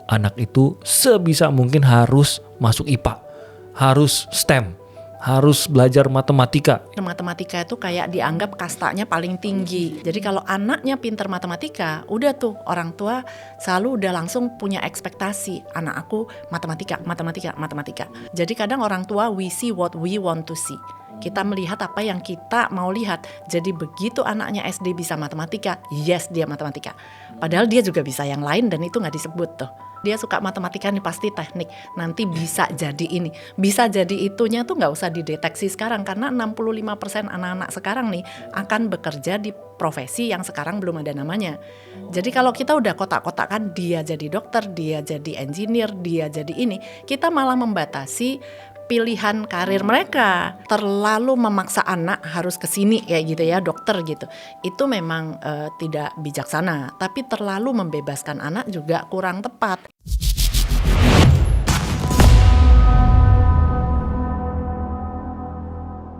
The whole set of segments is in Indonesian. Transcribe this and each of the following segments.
anak itu sebisa mungkin harus masuk IPA, harus STEM, harus belajar matematika. Matematika itu kayak dianggap kastanya paling tinggi. Jadi kalau anaknya pinter matematika, udah tuh orang tua selalu udah langsung punya ekspektasi, anak aku matematika. Jadi kadang orang tua we see what we want to see. Kita melihat apa yang kita mau lihat. Jadi begitu anaknya SD bisa matematika, yes dia matematika. Padahal dia juga bisa yang lain dan itu gak disebut tuh. Dia suka matematika nih pasti teknik, nanti bisa jadi ini, bisa jadi itunya tuh gak usah dideteksi sekarang. Karena 65% anak-anak sekarang nih akan bekerja di profesi yang sekarang belum ada namanya. Jadi kalau kita udah kotak-kotakan dia jadi dokter, dia jadi engineer, dia jadi ini, kita malah membatasi pilihan karir mereka. Terlalu memaksa anak harus kesini kayak gitu ya, dokter gitu. Itu memang tidak bijaksana. Tapi terlalu membebaskan anak juga kurang tepat.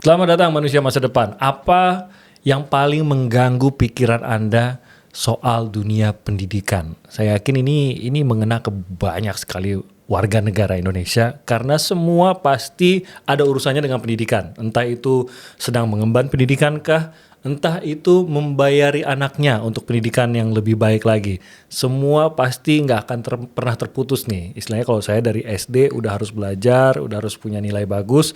Selamat datang manusia masa depan. Apa yang paling mengganggu pikiran Anda soal dunia pendidikan? Saya yakin ini mengena ke banyak sekali warga negara Indonesia, karena semua pasti ada urusannya dengan pendidikan. Entah itu sedang mengemban pendidikan kah, entah itu membayari anaknya untuk pendidikan yang lebih baik lagi. Semua pasti nggak akan pernah terputus nih. Istilahnya kalau saya dari SD udah harus belajar, udah harus punya nilai bagus,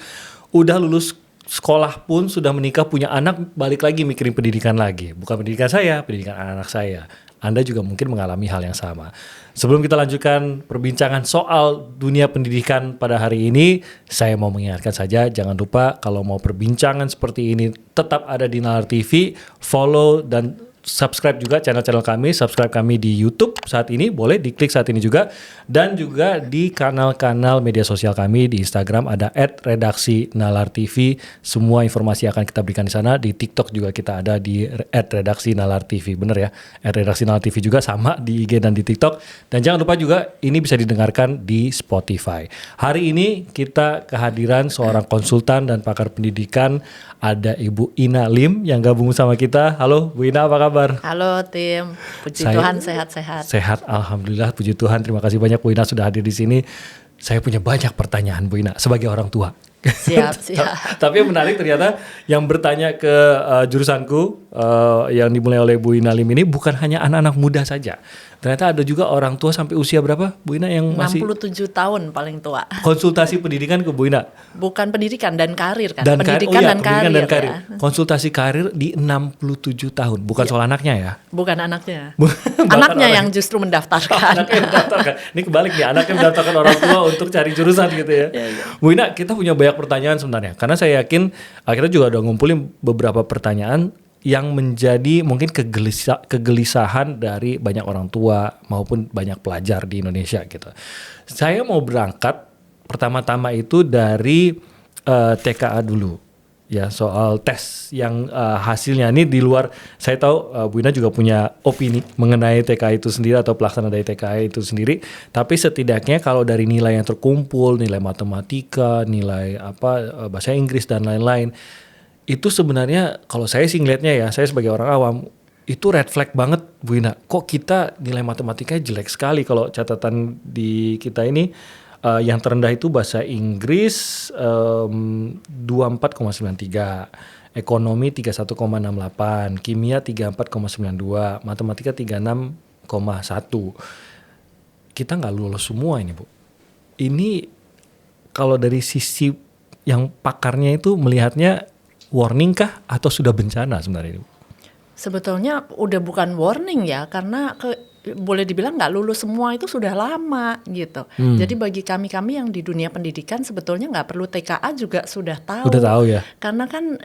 udah lulus sekolah pun sudah menikah punya anak, balik lagi mikirin pendidikan lagi. Bukan pendidikan saya, pendidikan anak saya. Anda juga mungkin mengalami hal yang sama. Sebelum kita lanjutkan perbincangan soal dunia pendidikan pada hari ini, saya mau mengingatkan saja, jangan lupa kalau mau perbincangan seperti ini tetap ada di Nalar TV, follow dan subscribe juga channel-channel kami, subscribe kami di YouTube saat ini, boleh diklik saat ini juga, dan juga di kanal-kanal media sosial kami di Instagram ada @redaksi_nalar_tv. Semua informasi akan kita berikan di sana. Di TikTok juga kita ada di @redaksi_nalar_tv, bener ya, @redaksi_nalar_tv juga sama di IG dan di TikTok. Dan jangan lupa juga ini bisa didengarkan di Spotify. Hari ini kita kehadiran seorang konsultan dan pakar pendidikan, ada Ibu Ina Lim yang gabung sama kita. Halo Bu Ina, apa kabar? Halo tim, puji Tuhan sehat-sehat. Sehat, alhamdulillah, puji Tuhan. Terima kasih banyak Bu Ina sudah hadir di sini. Saya punya banyak pertanyaan Bu Ina sebagai orang tua. Siap. Tapi yang menarik ternyata yang bertanya ke jurusanku yang dimulai oleh Bu Ina Lim ini bukan hanya anak-anak muda saja. Ternyata ada juga orang tua sampai usia berapa Bu Ina yang masih 67 tahun paling tua. Konsultasi pendidikan ke Bu Ina. Bukan pendidikan dan karir kan. Pendidikan dan karir. Ya. Konsultasi karir di 67 tahun. Bukan soal anaknya ya. Bukan anaknya. Anaknya yang justru mendaftarkan. Anaknya yang mendaftarkan. Ini kebalik nih, anaknya mendaftarkan orang tua untuk cari jurusan gitu ya. Bu Ina, kita punya banyak pertanyaan sebenarnya. Karena saya yakin kita juga udah ngumpulin beberapa pertanyaan yang menjadi mungkin kegelisahan dari banyak orang tua maupun banyak pelajar di Indonesia gitu. Saya mau berangkat pertama-tama itu dari TKA dulu. Ya, soal tes yang hasilnya ini di luar, saya tahu Bu Ina juga punya opini mengenai TKA itu sendiri atau pelaksanaan dari TKA itu sendiri. Tapi setidaknya kalau dari nilai yang terkumpul, nilai matematika, nilai bahasa Inggris dan lain-lain, itu sebenarnya kalau saya sih ngelihatnya ya, saya sebagai orang awam, itu red flag banget Bu Ina. Kok kita nilai matematikanya jelek sekali? Kalau catatan di kita ini yang terendah itu bahasa Inggris 24,93, ekonomi 31,68, kimia 34,92, matematika 36,1. Kita nggak lulus semua ini Bu. Ini kalau dari sisi yang pakarnya itu melihatnya warning kah atau sudah bencana sebenarnya ini? Sebetulnya udah bukan warning ya, karena boleh dibilang nggak lulus semua itu sudah lama gitu. Jadi bagi kami yang di dunia pendidikan sebetulnya nggak perlu TKA juga sudah tahu. Udah tahu ya. Karena kan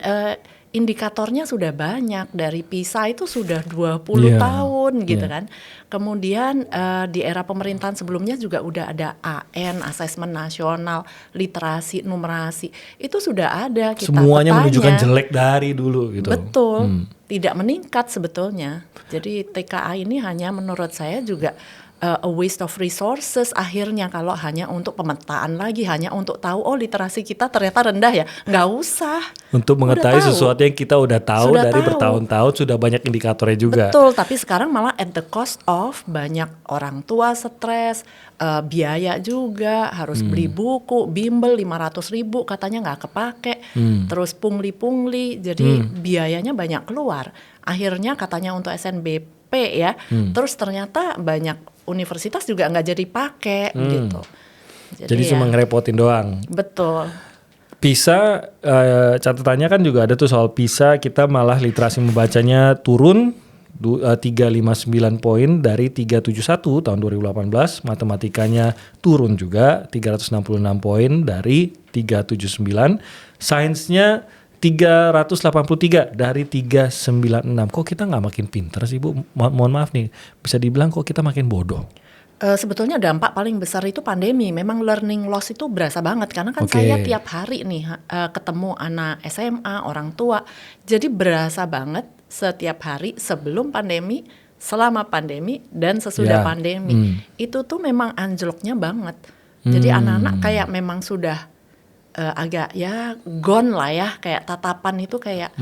indikatornya sudah banyak, dari PISA itu sudah 20 tahun gitu kan. Kemudian di era pemerintahan sebelumnya juga udah ada AN, asesmen nasional, literasi, numerasi. Itu sudah ada, kita semuanya petanya menunjukkan jelek dari dulu gitu. Betul. Tidak meningkat sebetulnya. Jadi TKA ini hanya menurut saya juga a waste of resources akhirnya kalau hanya untuk pemetaan lagi, hanya untuk tahu oh literasi kita ternyata rendah ya. Nggak usah. Untuk mengetahui tahu. sesuatu yang kita udah tahu Sudah dari tahu. bertahun-tahun, sudah banyak indikatornya juga. Betul, tapi sekarang malah at the cost of banyak orang tua stres, biaya juga, harus beli buku, bimbel 500.000 katanya nggak kepake, terus pungli-pungli, jadi biayanya banyak keluar. Akhirnya katanya untuk SNBP ya, terus ternyata banyak universitas juga nggak jadi pakai gitu. Jadi cuma ngerepotin doang. Betul. PISA, catatannya kan juga ada tuh soal PISA, kita malah literasi membacanya turun 359 poin dari 371 tahun 2018, matematikanya turun juga 366 poin dari 379, sainsnya 383 dari 396. Kok kita nggak makin pinter sih Bu? Mohon maaf nih, bisa dibilang kok kita makin bodoh. Sebetulnya dampak paling besar itu pandemi. Memang learning loss itu berasa banget karena kan saya tiap hari nih ketemu anak SMA, orang tua. Jadi berasa banget setiap hari sebelum pandemi, selama pandemi, dan sesudah pandemi. Itu tuh memang anjloknya banget. Jadi anak-anak kayak memang sudah agak ya gone lah ya, kayak tatapan itu kayak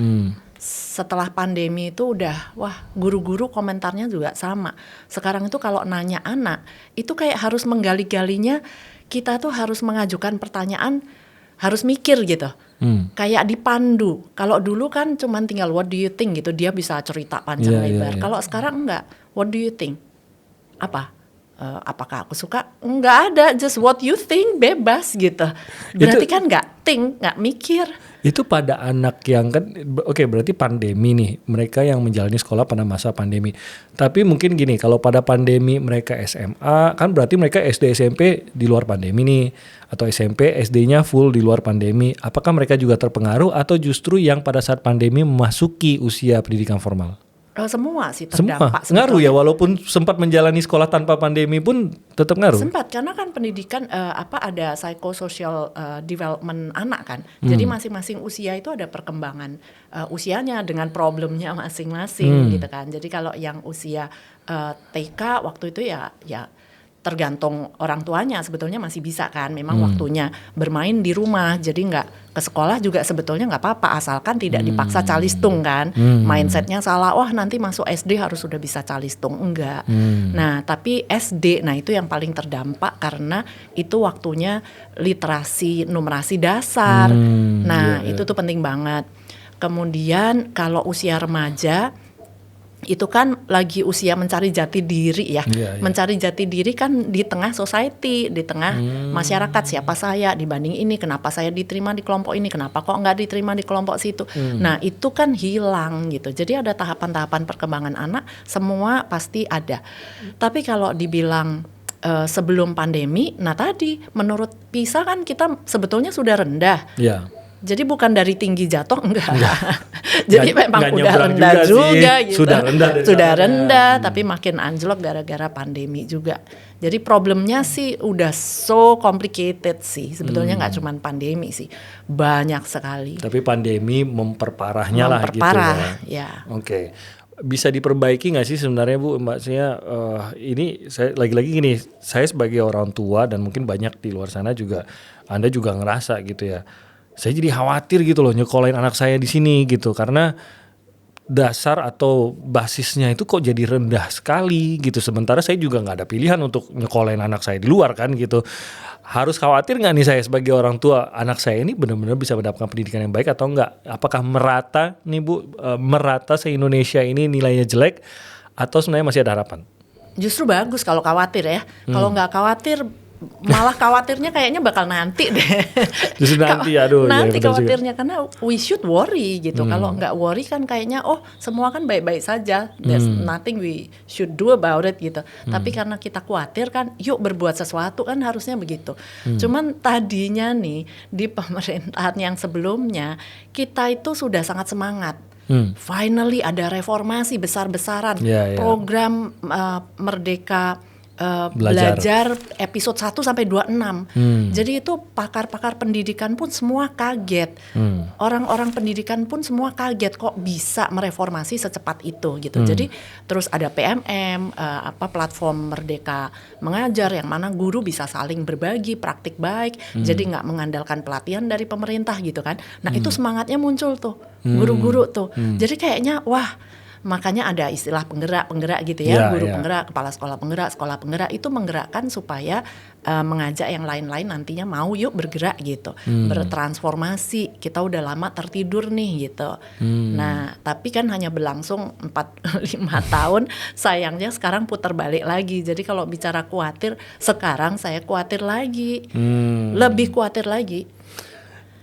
setelah pandemi itu udah wah, guru-guru komentarnya juga sama. Sekarang itu kalau nanya anak itu kayak harus menggali-galinya, kita tuh harus mengajukan pertanyaan, harus mikir gitu. Kayak dipandu. Kalau dulu kan cuman tinggal what do you think gitu, dia bisa cerita panjang lebar. Kalau sekarang enggak, what do you think? Apa? Apakah aku suka? Enggak ada, just what you think, bebas gitu. Berarti kan enggak think, enggak mikir. Itu pada anak yang kan, oke, berarti pandemi nih, mereka yang menjalani sekolah pada masa pandemi. Tapi mungkin gini, kalau pada pandemi mereka SMA, kan berarti mereka SD SMP di luar pandemi nih, atau SMP SD-nya full di luar pandemi. Apakah mereka juga terpengaruh atau justru yang pada saat pandemi memasuki usia pendidikan formal? Semua sih terdampak. Semua ngaruh ya, walaupun sempat menjalani sekolah tanpa pandemi pun tetap ngaruh. Sempat, karena kan pendidikan ada psychosocial development anak kan. Jadi masing-masing usia itu ada perkembangan usianya dengan problemnya masing-masing gitu kan. Jadi kalau yang usia TK waktu itu ya tergantung orang tuanya, sebetulnya masih bisa kan, memang waktunya bermain di rumah, jadi nggak ke sekolah juga sebetulnya nggak apa-apa, asalkan tidak dipaksa calistung kan. Mindsetnya salah, wah nanti masuk SD harus sudah bisa calistung, enggak. Nah tapi SD, nah itu yang paling terdampak karena itu waktunya literasi numerasi dasar. Nah itu tuh penting banget. Kemudian kalau usia remaja itu kan lagi usia mencari jati diri ya. Mencari jati diri kan di tengah society, di tengah masyarakat, siapa saya dibanding ini, kenapa saya diterima di kelompok ini, kenapa kok nggak diterima di kelompok situ. Nah itu kan hilang gitu. Jadi ada tahapan-tahapan perkembangan anak, semua pasti ada. Tapi kalau dibilang sebelum pandemi, nah tadi menurut PISA kan kita sebetulnya sudah rendah. Jadi bukan dari tinggi jatuh, enggak. Jadi memang udah rendah juga gitu. Sudah rendah, tapi makin anjlok gara-gara pandemi juga. Jadi problemnya sih udah so complicated sih. Sebetulnya nggak cuma pandemi sih, banyak sekali. Tapi pandemi memperparahnya lah gitu ya. Oke. Bisa diperbaiki nggak sih sebenarnya Bu? Mbak saya ini saya lagi-lagi gini, saya sebagai orang tua dan mungkin banyak di luar sana juga, Anda juga ngerasa gitu ya. Saya jadi khawatir gitu loh nyekolahin anak saya di sini gitu, karena dasar atau basisnya itu kok jadi rendah sekali gitu. Sementara saya juga nggak ada pilihan untuk nyekolahin anak saya di luar kan gitu. Harus khawatir nggak nih saya sebagai orang tua, anak saya ini benar-benar bisa mendapatkan pendidikan yang baik atau enggak? Apakah merata nih Bu, merata se-Indonesia ini nilainya jelek atau sebenarnya masih ada harapan? Justru bagus kalau khawatir ya. Kalau nggak khawatir, malah khawatirnya kayaknya bakal nanti deh. Justru nanti nanti khawatirnya karena we should worry gitu. Kalau nggak worry kan kayaknya semua kan baik-baik saja. There's nothing we should do about it gitu. Tapi karena kita khawatir kan, yuk berbuat sesuatu kan, harusnya begitu. Cuman tadinya nih di pemerintahan yang sebelumnya kita itu sudah sangat semangat. Finally ada reformasi besar-besaran. Program Merdeka belajar episode 1 sampai 26. Jadi itu pakar-pakar pendidikan pun semua kaget. Orang-orang pendidikan pun semua kaget kok bisa mereformasi secepat itu gitu. Jadi terus ada PMM, platform Merdeka Mengajar yang mana guru bisa saling berbagi praktik baik. Jadi nggak mengandalkan pelatihan dari pemerintah gitu kan. Nah, itu semangatnya muncul tuh guru-guru tuh. Jadi kayaknya wah, makanya ada istilah penggerak gitu ya, guru penggerak, kepala sekolah penggerak itu menggerakkan supaya mengajak yang lain-lain nantinya mau yuk bergerak gitu, bertransformasi. Kita udah lama tertidur nih gitu. Nah, tapi kan hanya berlangsung 4-5 tahun, sayangnya sekarang putar balik lagi. Jadi kalau bicara khawatir, sekarang saya khawatir lagi, lebih khawatir lagi.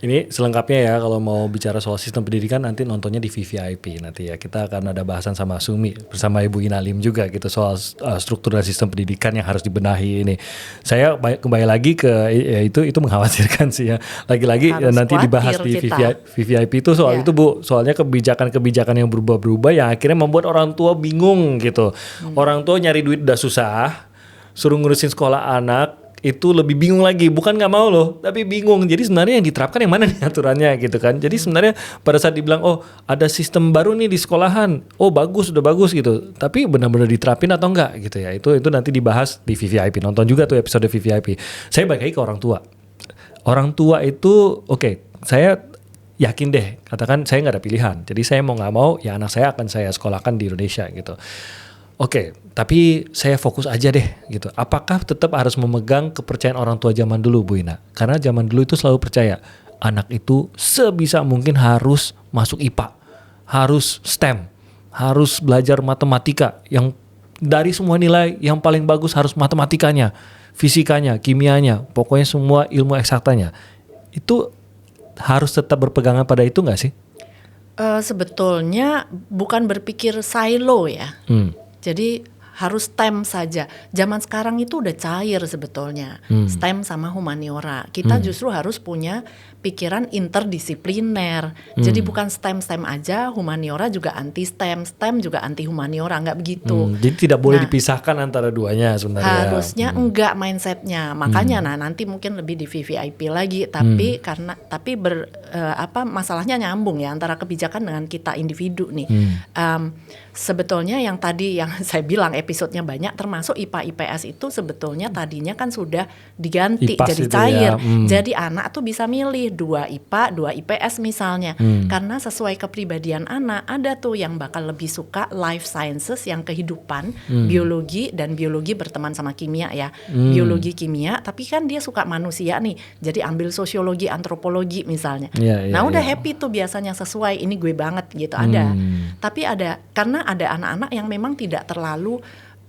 Ini selengkapnya ya, kalau mau bicara soal sistem pendidikan nanti nontonnya di VVIP nanti ya. Kita akan ada bahasan sama Sumi bersama Ibu Inalim juga gitu soal struktur dan sistem pendidikan yang harus dibenahi ini. Saya kembali lagi ke ya itu mengkhawatirkan sih ya. Lagi-lagi nanti dibahas di VVIP itu soal itu Bu, soalnya kebijakan yang berubah-berubah yang akhirnya membuat orang tua bingung gitu. Orang tua nyari duit udah susah, suruh ngurusin sekolah anak itu lebih bingung lagi, bukan nggak mau loh, tapi bingung. Jadi sebenarnya yang diterapkan yang mana nih aturannya gitu kan. Jadi sebenarnya pada saat dibilang oh ada sistem baru nih di sekolahan, oh bagus, udah bagus gitu, tapi benar-benar diterapin atau enggak gitu ya, itu nanti dibahas di VVIP. Nonton juga tuh episode VVIP. Saya balik lagi ke orang tua. Orang tua itu saya yakin deh, katakan saya nggak ada pilihan, jadi saya mau nggak mau ya anak saya akan saya sekolahkan di Indonesia gitu. Tapi saya fokus aja deh gitu. Apakah tetap harus memegang kepercayaan orang tua zaman dulu, Bu Ina? Karena zaman dulu itu selalu percaya anak itu sebisa mungkin harus masuk IPA, harus STEM, harus belajar matematika. Yang dari semua nilai yang paling bagus harus matematikanya, fisikanya, kimianya, pokoknya semua ilmu eksaktanya. Itu harus tetap berpegangan pada itu nggak sih? Sebetulnya bukan berpikir silo ya. Jadi harus STEM saja. Zaman sekarang itu udah cair sebetulnya. STEM sama humaniora. Kita justru harus punya pikiran interdisipliner. Jadi bukan STEM aja, humaniora juga anti STEM, STEM juga anti humaniora, nggak begitu. Jadi tidak boleh dipisahkan antara duanya sebenarnya. Harusnya enggak mindsetnya. Makanya nanti mungkin lebih di VVIP lagi. Tapi masalahnya nyambung ya antara kebijakan dengan kita individu nih. Sebetulnya yang tadi yang saya bilang episodenya banyak, termasuk IPA IPS itu sebetulnya tadinya kan sudah diganti IPAS jadi cair. Jadi anak tuh bisa milih 2 IPA, 2 IPS misalnya. Karena sesuai kepribadian anak, ada tuh yang bakal lebih suka life sciences yang kehidupan, biologi, dan biologi berteman sama kimia ya. Biologi kimia, tapi kan dia suka manusia nih. Jadi ambil sosiologi, antropologi misalnya. Udah happy tuh biasanya sesuai, ini gue banget gitu ada. Tapi karena ada anak-anak yang memang tidak terlalu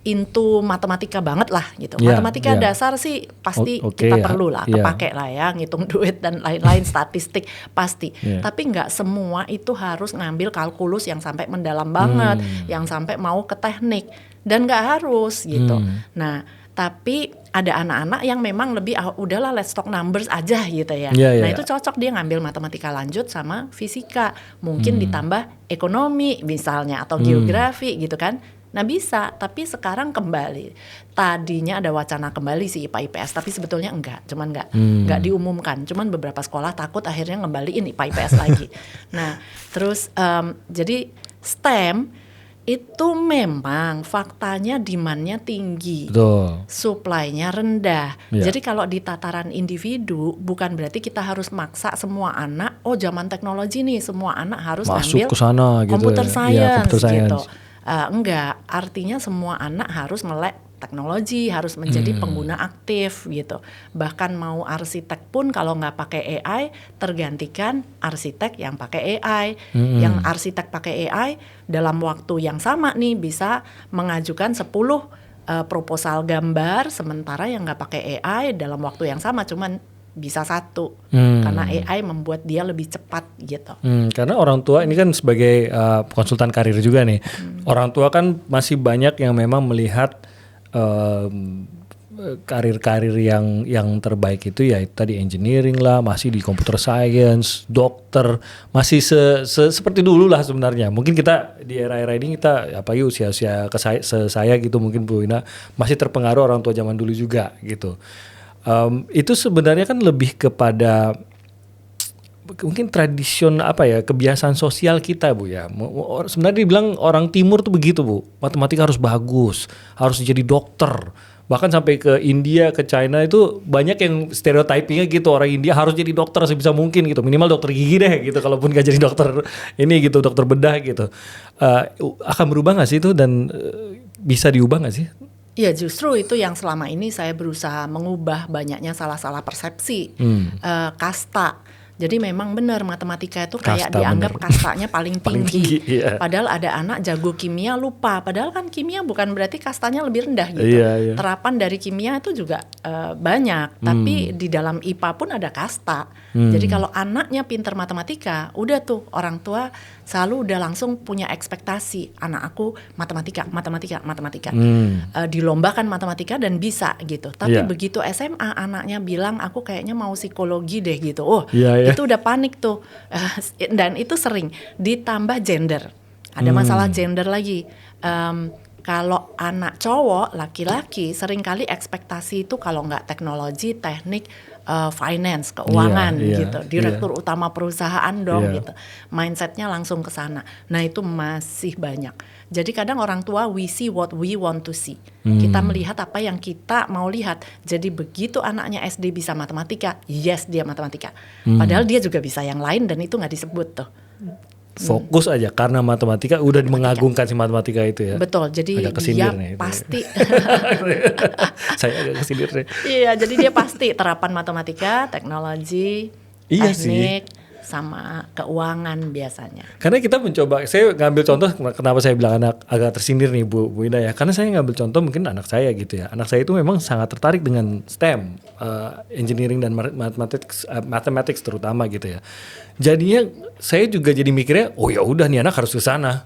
into matematika banget lah gitu. Matematika dasar sih pasti kita perlu lah, kepake lah ya, ngitung duit dan lain-lain, statistik pasti. Tapi nggak semua itu harus ngambil kalkulus yang sampai mendalam banget, yang sampai mau ke teknik, dan nggak harus gitu. Nah, tapi ada anak-anak yang memang lebih udahlah let's talk numbers aja gitu ya. Nah itu cocok dia ngambil matematika lanjut sama fisika, mungkin ditambah ekonomi misalnya atau geografi gitu kan. Nah bisa, tapi sekarang kembali. Tadinya ada wacana kembali sih IPA IPS, tapi sebetulnya enggak, cuman enggak diumumkan. Cuman beberapa sekolah takut akhirnya ngembaliin IPA IPS lagi. Nah, terus jadi STEM itu memang faktanya demand-nya tinggi, supply-nya rendah. Jadi kalau di tataran individu bukan berarti kita harus maksa semua anak, zaman teknologi nih semua anak harus masuk ngambil ke sana gitu. Computer science gitu. Enggak, artinya semua anak harus melek teknologi, harus menjadi pengguna aktif gitu. Bahkan mau arsitek pun kalau nggak pakai AI, tergantikan arsitek yang pakai AI. Yang arsitek pakai AI dalam waktu yang sama nih bisa mengajukan 10 proposal gambar, sementara yang nggak pakai AI dalam waktu yang sama cuman bisa 1 karena AI membuat dia lebih cepat gitu. Karena orang tua ini kan sebagai konsultan karir juga nih, orang tua kan masih banyak yang memang melihat karir-karir yang terbaik itu ya itu tadi engineering lah, masih di computer science, dokter, masih seperti dulu lah sebenarnya. Mungkin kita di era-era ini kita apalagi usia-usia saya gitu mungkin Bu Ina masih terpengaruh orang tua zaman dulu juga gitu. Itu sebenarnya kan lebih kepada mungkin kebiasaan sosial kita Bu ya. Sebenarnya dibilang orang timur tuh begitu Bu, matematika harus bagus, harus jadi dokter. Bahkan sampai ke India, ke China itu banyak yang stereotypingnya gitu, orang India harus jadi dokter sebisa mungkin gitu, minimal dokter gigi deh gitu, kalaupun gak jadi dokter ini gitu, dokter bedah gitu. Akan berubah gak sih itu dan bisa diubah gak sih? Ya justru itu yang selama ini saya berusaha mengubah banyaknya salah-salah persepsi kasta. Jadi memang benar matematika itu kayak dianggap kastanya paling tinggi. Iya. Padahal ada anak jago kimia lupa. Padahal kan kimia bukan berarti kastanya lebih rendah gitu. Iya. Terapan dari kimia itu juga banyak. Tapi di dalam IPA pun ada kasta. Jadi kalau anaknya pinter matematika, udah tuh orang tua selalu udah langsung punya ekspektasi. Anak aku matematika. Dilombakan matematika dan bisa gitu. Tapi begitu SMA anaknya bilang aku kayaknya mau psikologi deh gitu. Itu udah panik tuh. Dan itu sering ditambah gender. Ada masalah gender lagi. Kalau anak cowok, laki-laki seringkali ekspektasi itu kalau nggak teknologi, teknik, finance, keuangan gitu. Direktur utama perusahaan dong gitu. Mindsetnya langsung ke sana. Nah itu masih banyak. Jadi kadang orang tua we see what we want to see. Kita melihat apa yang kita mau lihat. Jadi begitu anaknya SD bisa matematika, yes dia matematika. Padahal dia juga bisa yang lain dan itu nggak disebut tuh. Fokus aja karena matematika udah mengagungkan si matematika itu ya. Betul, jadi dia pasti. Saya agak kesindir deh. Iya, jadi dia pasti terapan matematika, teknologi, teknik, sama keuangan biasanya. Karena kita mencoba, saya ngambil contoh kenapa saya bilang anak agak tersindir nih Bu Ina ya. Karena saya ngambil contoh mungkin anak saya gitu ya. Anak saya itu memang sangat tertarik dengan STEM, engineering dan mathematics terutama gitu ya. Jadinya saya juga jadi mikirnya, oh ya udah nih anak harus ke sana.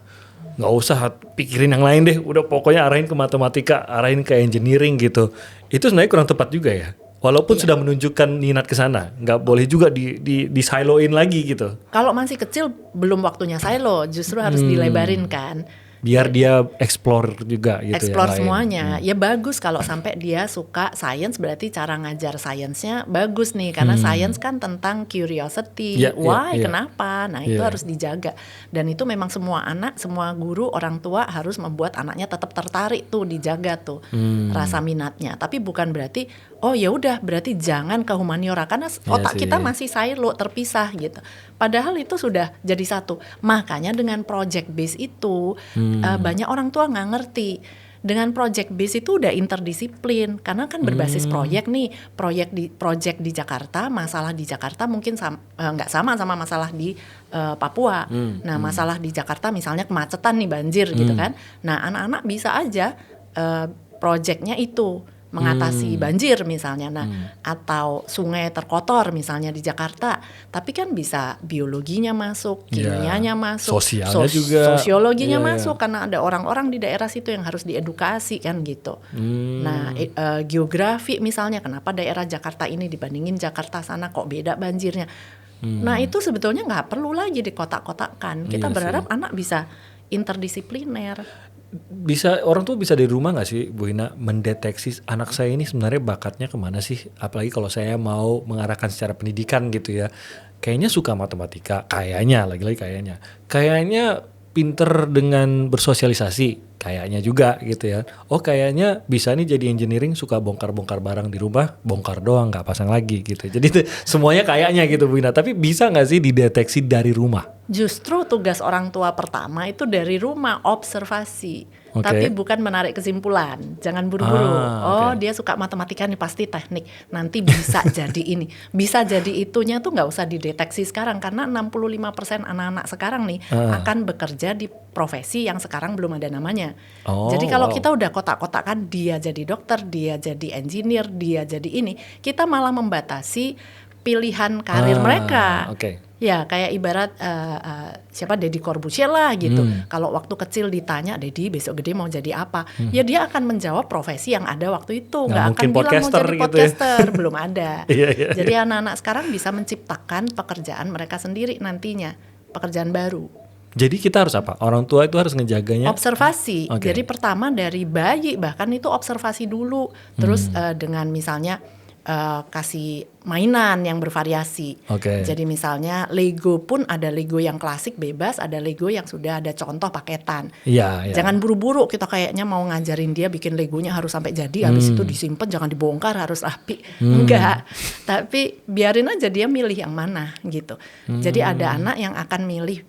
Nggak usah pikirin yang lain deh. Udah pokoknya arahin ke matematika, arahin ke engineering gitu. Itu sebenarnya kurang tepat juga ya. Walaupun sudah menunjukkan minat ke sana, nggak boleh juga di siloin lagi gitu. Kalau masih kecil belum waktunya silo, justru harus dilebarin kan. Biar dia explore juga gitu. Explore semuanya. Ya bagus kalau sampai dia suka science, berarti cara ngajar science-nya bagus nih. Karena science kan tentang curiosity, why, kenapa. Nah itu harus dijaga. Dan itu memang semua anak, semua guru, orang tua harus membuat anaknya tetap tertarik tuh, dijaga tuh rasa minatnya. Tapi bukan berarti, oh ya udah berarti jangan ke humaniora. Karena otak kita masih silo, terpisah gitu. Padahal itu sudah jadi satu. Makanya dengan project base itu, banyak orang tua nggak ngerti. Dengan project base itu udah interdisiplin karena kan berbasis proyek nih, project di Jakarta, masalah di Jakarta mungkin nggak sama masalah di Papua. Nah masalah di Jakarta misalnya kemacetan nih, banjir gitu kan. Nah anak-anak bisa aja projectnya itu mengatasi banjir misalnya, atau sungai terkotor misalnya di Jakarta, tapi kan bisa biologinya masuk, kimianya masuk, sosialnya juga, sosiologinya masuk karena ada orang-orang di daerah situ yang harus diedukasi kan gitu. Nah geografi misalnya, kenapa daerah Jakarta ini dibandingin Jakarta sana kok beda banjirnya. Nah itu sebetulnya nggak perlu lagi dikotak-kotakkan. Kita berharap anak bisa interdisipliner. Bisa orang tuh bisa dari rumah nggak sih Bu Ina mendeteksi anak saya ini sebenarnya bakatnya kemana sih, apalagi kalau saya mau mengarahkan secara pendidikan gitu ya, kayaknya suka matematika, kayaknya kayaknya pinter dengan bersosialisasi, kayaknya juga gitu ya, oh kayaknya bisa nih jadi engineering, suka bongkar-bongkar barang di rumah, bongkar doang nggak pasang lagi gitu, jadi semuanya kayaknya gitu Bu Ina. Tapi bisa nggak sih dideteksi dari rumah? Justru tugas orang tua pertama itu dari rumah, observasi. Tapi bukan menarik kesimpulan. Jangan buru-buru. Dia suka matematika nih pasti teknik. Nanti bisa jadi ini. Bisa jadi itunya tuh nggak usah dideteksi sekarang. Karena 65% anak-anak sekarang nih akan bekerja di profesi yang sekarang belum ada namanya. Jadi kalau kita udah kotak-kotakan, dia jadi dokter, dia jadi engineer, dia jadi ini, kita malah membatasi pilihan karir mereka. Ya kayak ibarat siapa Deddy Corbuzier lah gitu. Kalau waktu kecil ditanya Deddy besok gede mau jadi apa, ya dia akan menjawab profesi yang ada waktu itu. Nggak akan mungkin bilang mau podcaster jadi gitu podcaster, belum ada. Iya. Jadi anak-anak sekarang bisa menciptakan pekerjaan mereka sendiri nantinya, pekerjaan baru. Jadi kita harus apa? Orang tua itu harus ngejaganya. Observasi. Oke. Jadi pertama dari bayi bahkan itu observasi dulu. Terus dengan misalnya kasih mainan yang bervariasi. Oke. Jadi misalnya Lego pun ada Lego yang klasik bebas, ada Lego yang sudah ada contoh paketan. Iya. Jangan buru-buru kita kayaknya mau ngajarin dia bikin Legonya harus sampai jadi, habis itu disimpan jangan dibongkar harus rapi. Enggak. Tapi biarin aja dia milih yang mana gitu. Jadi ada anak yang akan milih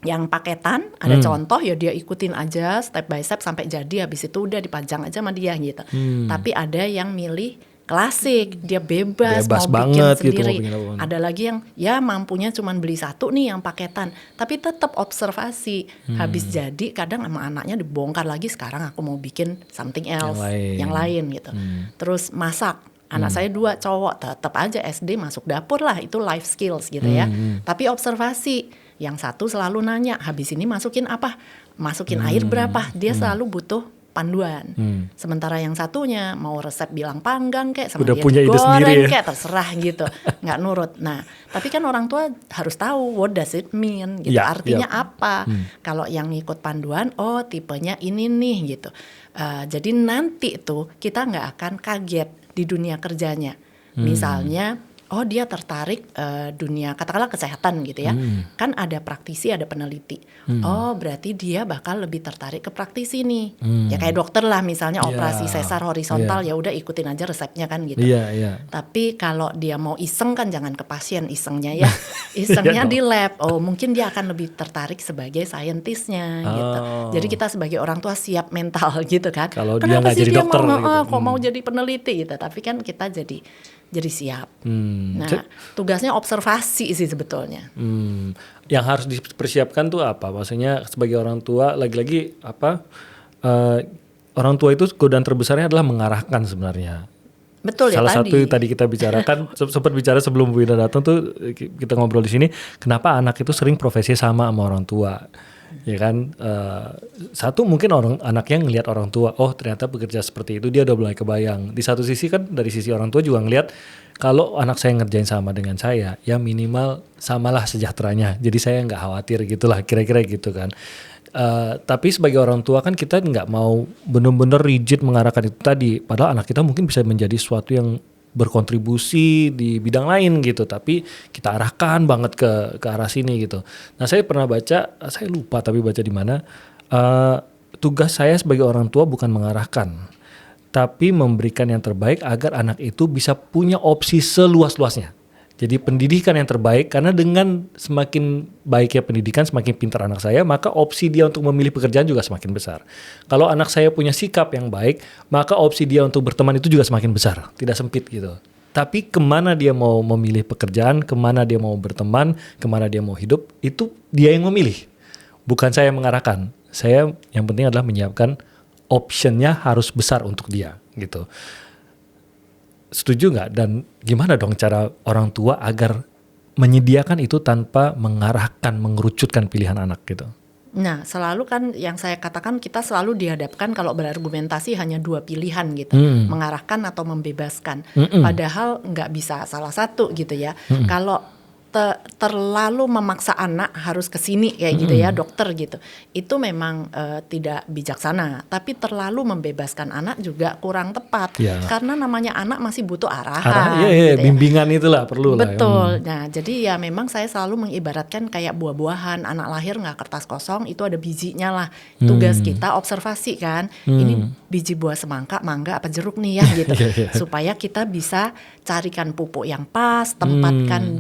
yang paketan, ada contoh ya dia ikutin aja step by step sampai jadi, habis itu udah dipajang aja sama dia gitu. Tapi ada yang milih klasik, dia bebas mau banget bikin gitu, sendiri. mau bikin apa. Ada lagi yang ya mampunya cuman beli satu nih yang paketan, tapi tetap observasi. Habis jadi kadang sama anaknya dibongkar lagi, sekarang aku mau bikin something else, yang lain gitu. Terus masak. Anak saya 2 cowok, tetap aja SD masuk dapur lah, itu life skills gitu ya. Tapi observasi, yang satu selalu nanya, habis ini masukin apa? Masukin air berapa? Dia selalu butuh panduan. Sementara yang satunya mau resep bilang panggang kayak sama udah dia punya ide sendiri digoreng ya? kayak terserah gitu, nggak nurut. Nah, tapi kan orang tua harus tahu what does it mean gitu, Ya, artinya apa. Kalau yang ngikut panduan, oh tipenya ini nih gitu. Jadi nanti tuh kita nggak akan kaget di dunia kerjanya. Misalnya, oh dia tertarik dunia katakanlah kesehatan gitu ya. Kan ada praktisi, ada peneliti. Oh berarti dia bakal lebih tertarik ke praktisi nih. Ya kayak dokter lah misalnya operasi sesar horizontal, ya udah ikutin aja resepnya kan gitu. Iya. Tapi kalau dia mau iseng kan jangan ke pasien isengnya ya. Isengnya di lab. Oh mungkin dia akan lebih tertarik sebagai saintisnya gitu. Jadi kita sebagai orang tua siap mental gitu kan. Kalau dia Kenapa nggak sih jadi dia dokter mau, gitu. kok mau jadi peneliti gitu. Tapi kan kita jadi siap. Nah, tugasnya observasi sih sebetulnya. Yang harus dipersiapkan tuh apa? Maksudnya sebagai orang tua, lagi-lagi apa? Orang tua itu godaan terbesarnya adalah mengarahkan sebenarnya. Betul ya Salah tadi. satu yang tadi kita bicarakan, sempat bicara sebelum Bu Ina datang tuh kita ngobrol di sini. Kenapa anak itu sering profesi sama orang tua? Ya kan, satu mungkin anaknya ngelihat orang tua, oh ternyata bekerja seperti itu, dia udah mulai kebayang. Di satu sisi kan dari sisi orang tua juga ngelihat kalau anak saya ngerjain sama dengan saya, ya minimal samalah sejahteranya. Jadi saya nggak khawatir gitulah, kira-kira gitu kan. Tapi sebagai orang tua kan kita nggak mau benar-benar rigid mengarahkan itu tadi. Padahal anak kita mungkin bisa menjadi sesuatu yang berkontribusi di bidang lain gitu, tapi kita arahkan banget ke arah sini gitu. Nah saya pernah baca, saya lupa tapi baca di mana, tugas saya sebagai orang tua bukan mengarahkan, tapi memberikan yang terbaik agar anak itu bisa punya opsi seluas-luasnya. Jadi pendidikan yang terbaik, karena dengan semakin baiknya pendidikan, semakin pintar anak saya, maka opsi dia untuk memilih pekerjaan juga semakin besar. Kalau anak saya punya sikap yang baik, maka opsi dia untuk berteman itu juga semakin besar, tidak sempit gitu. Tapi kemana dia mau memilih pekerjaan, kemana dia mau berteman, kemana dia mau hidup, itu dia yang memilih. Bukan saya yang mengarahkan. Saya yang penting adalah menyiapkan optionnya harus besar untuk dia gitu. Setuju nggak? Dan gimana dong cara orang tua agar menyediakan itu tanpa mengarahkan, mengerucutkan pilihan anak gitu? Nah, selalu kan yang saya katakan kita selalu dihadapkan kalau berargumentasi hanya 2 pilihan gitu, mengarahkan atau membebaskan. Padahal nggak bisa salah satu gitu ya. Kalau terlalu memaksa anak harus kesini kayak gitu ya dokter gitu, itu memang tidak bijaksana. Tapi terlalu membebaskan anak juga kurang tepat, karena namanya anak masih butuh arahan. Gitu bimbingan itulah perlu lah. Betul. Nah jadi ya memang saya selalu mengibaratkan kayak buah-buahan, anak lahir nggak kertas kosong, itu ada bijinya lah. Tugas kita observasi kan, ini biji buah semangka, mangga apa jeruk nih ya gitu, supaya kita bisa carikan pupuk yang pas, tempatkan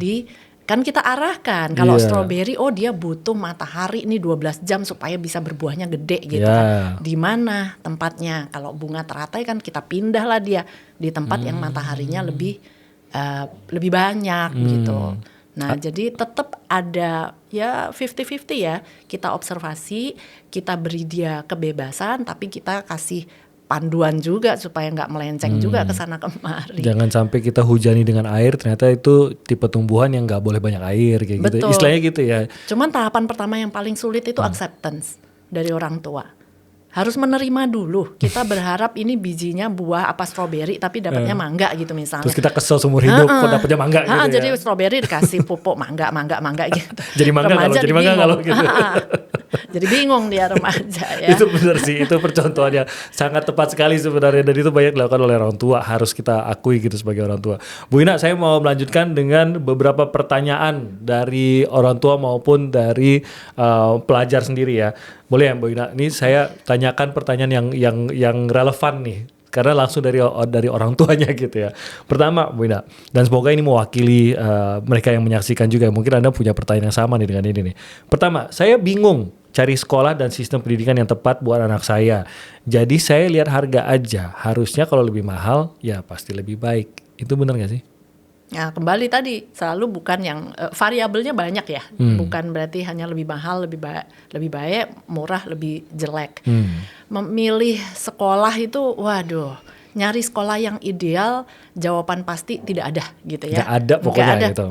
kan kita arahkan. Kalau stroberi, oh dia butuh matahari nih 12 jam supaya bisa berbuahnya gede gitu kan. Di mana tempatnya? Kalau bunga teratai kan kita pindah lah dia di tempat yang mataharinya lebih banyak gitu. Nah jadi tetap ada ya 50-50 ya. Kita observasi, kita beri dia kebebasan, tapi kita kasih panduan juga supaya nggak melenceng juga ke sana kemari. Jangan sampai kita hujani dengan air, ternyata itu tipe tumbuhan yang nggak boleh banyak air kayak gitu. Betul. Istilahnya gitu ya. Cuman tahapan pertama yang paling sulit itu acceptance dari orang tua. Harus menerima dulu. Kita berharap ini bijinya buah apa stroberi tapi dapatnya mangga gitu misalnya. Terus kita kesel seumur hidup kok dapatnya mangga gitu ya. Jadi stroberi dikasih pupuk mangga gitu. Jadi mangga kalau jadi mangga kalau gitu. Jadi bingung dia remaja ya. Itu benar sih, itu percontohan yang sangat tepat sekali sebenarnya, dan itu banyak dilakukan oleh orang tua, harus kita akui gitu sebagai orang tua. Bu Ina, saya mau melanjutkan dengan beberapa pertanyaan dari orang tua maupun dari pelajar sendiri ya. Boleh ya Bu Ina? Ini saya tanyakan pertanyaan yang relevan nih, karena langsung dari orang tuanya gitu ya. Pertama Bu Ina, dan semoga ini mewakili mereka yang menyaksikan juga. Mungkin Anda punya pertanyaan yang sama nih dengan ini nih. Pertama, saya bingung cari sekolah dan sistem pendidikan yang tepat buat anak saya. Jadi saya lihat harga aja. Harusnya kalau lebih mahal, ya pasti lebih baik. Itu benar gak sih? Ya kembali tadi, selalu bukan yang variabelnya banyak ya. Bukan berarti hanya lebih mahal, lebih baik, murah, lebih jelek. Memilih sekolah itu, waduh, nyari sekolah yang ideal, jawaban pasti tidak ada gitu ya. Nggak ada pokoknya gitu.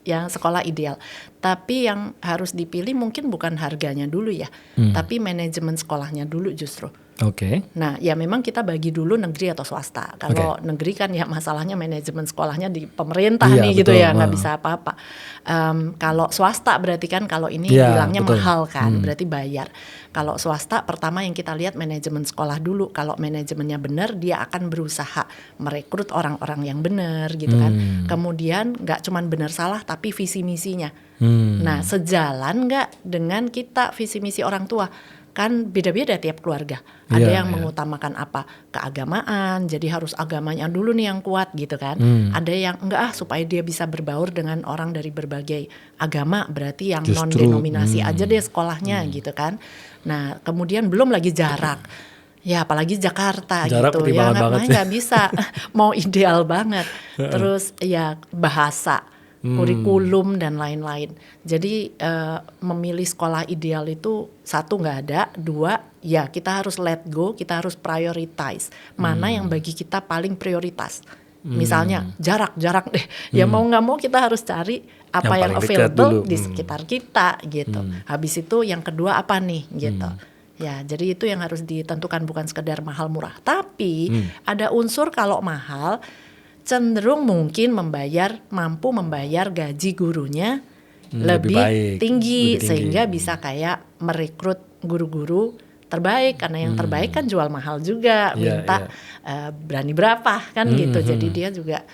Yang sekolah ideal. Tapi yang harus dipilih mungkin bukan harganya dulu ya, tapi manajemen sekolahnya dulu justru. Oke. Nah, ya memang kita bagi dulu negeri atau swasta. Kalau negeri kan ya masalahnya manajemen sekolahnya di pemerintah nih gitu ya, nggak bisa apa-apa. Kalau swasta berarti kan kalau ini bilangnya mahal kan, berarti bayar. Kalau swasta pertama yang kita lihat manajemen sekolah dulu. Kalau manajemennya benar, dia akan berusaha merekrut orang-orang yang benar gitu kan. Kemudian nggak cuman benar salah, tapi visi misinya. Nah, sejalan nggak dengan kita visi misi orang tua? Kan beda-beda tiap keluarga. Ada yang mengutamakan apa? Keagamaan, jadi harus agamanya dulu nih yang kuat gitu kan. Ada yang enggak supaya dia bisa berbaur dengan orang dari berbagai agama, berarti yang non-denominasi aja deh sekolahnya gitu kan. Nah, kemudian belum lagi jarak. Ya apalagi Jakarta jarak gitu ya, nggak bisa mau ideal banget. Terus ya bahasa, kurikulum dan lain-lain. Jadi memilih sekolah ideal itu satu nggak ada, dua ya kita harus let go, kita harus prioritize mana yang bagi kita paling prioritas. Misalnya jarak deh, ya mau nggak mau kita harus cari apa yang available di sekitar kita gitu. Habis itu yang kedua apa nih gitu. Ya, jadi itu yang harus ditentukan, bukan sekedar mahal murah. Tapi ada unsur kalau mahal cenderung mungkin mampu membayar gaji gurunya lebih tinggi sehingga bisa kayak merekrut guru-guru terbaik, karena yang terbaik kan jual mahal juga, minta berani berapa kan gitu. Jadi dia juga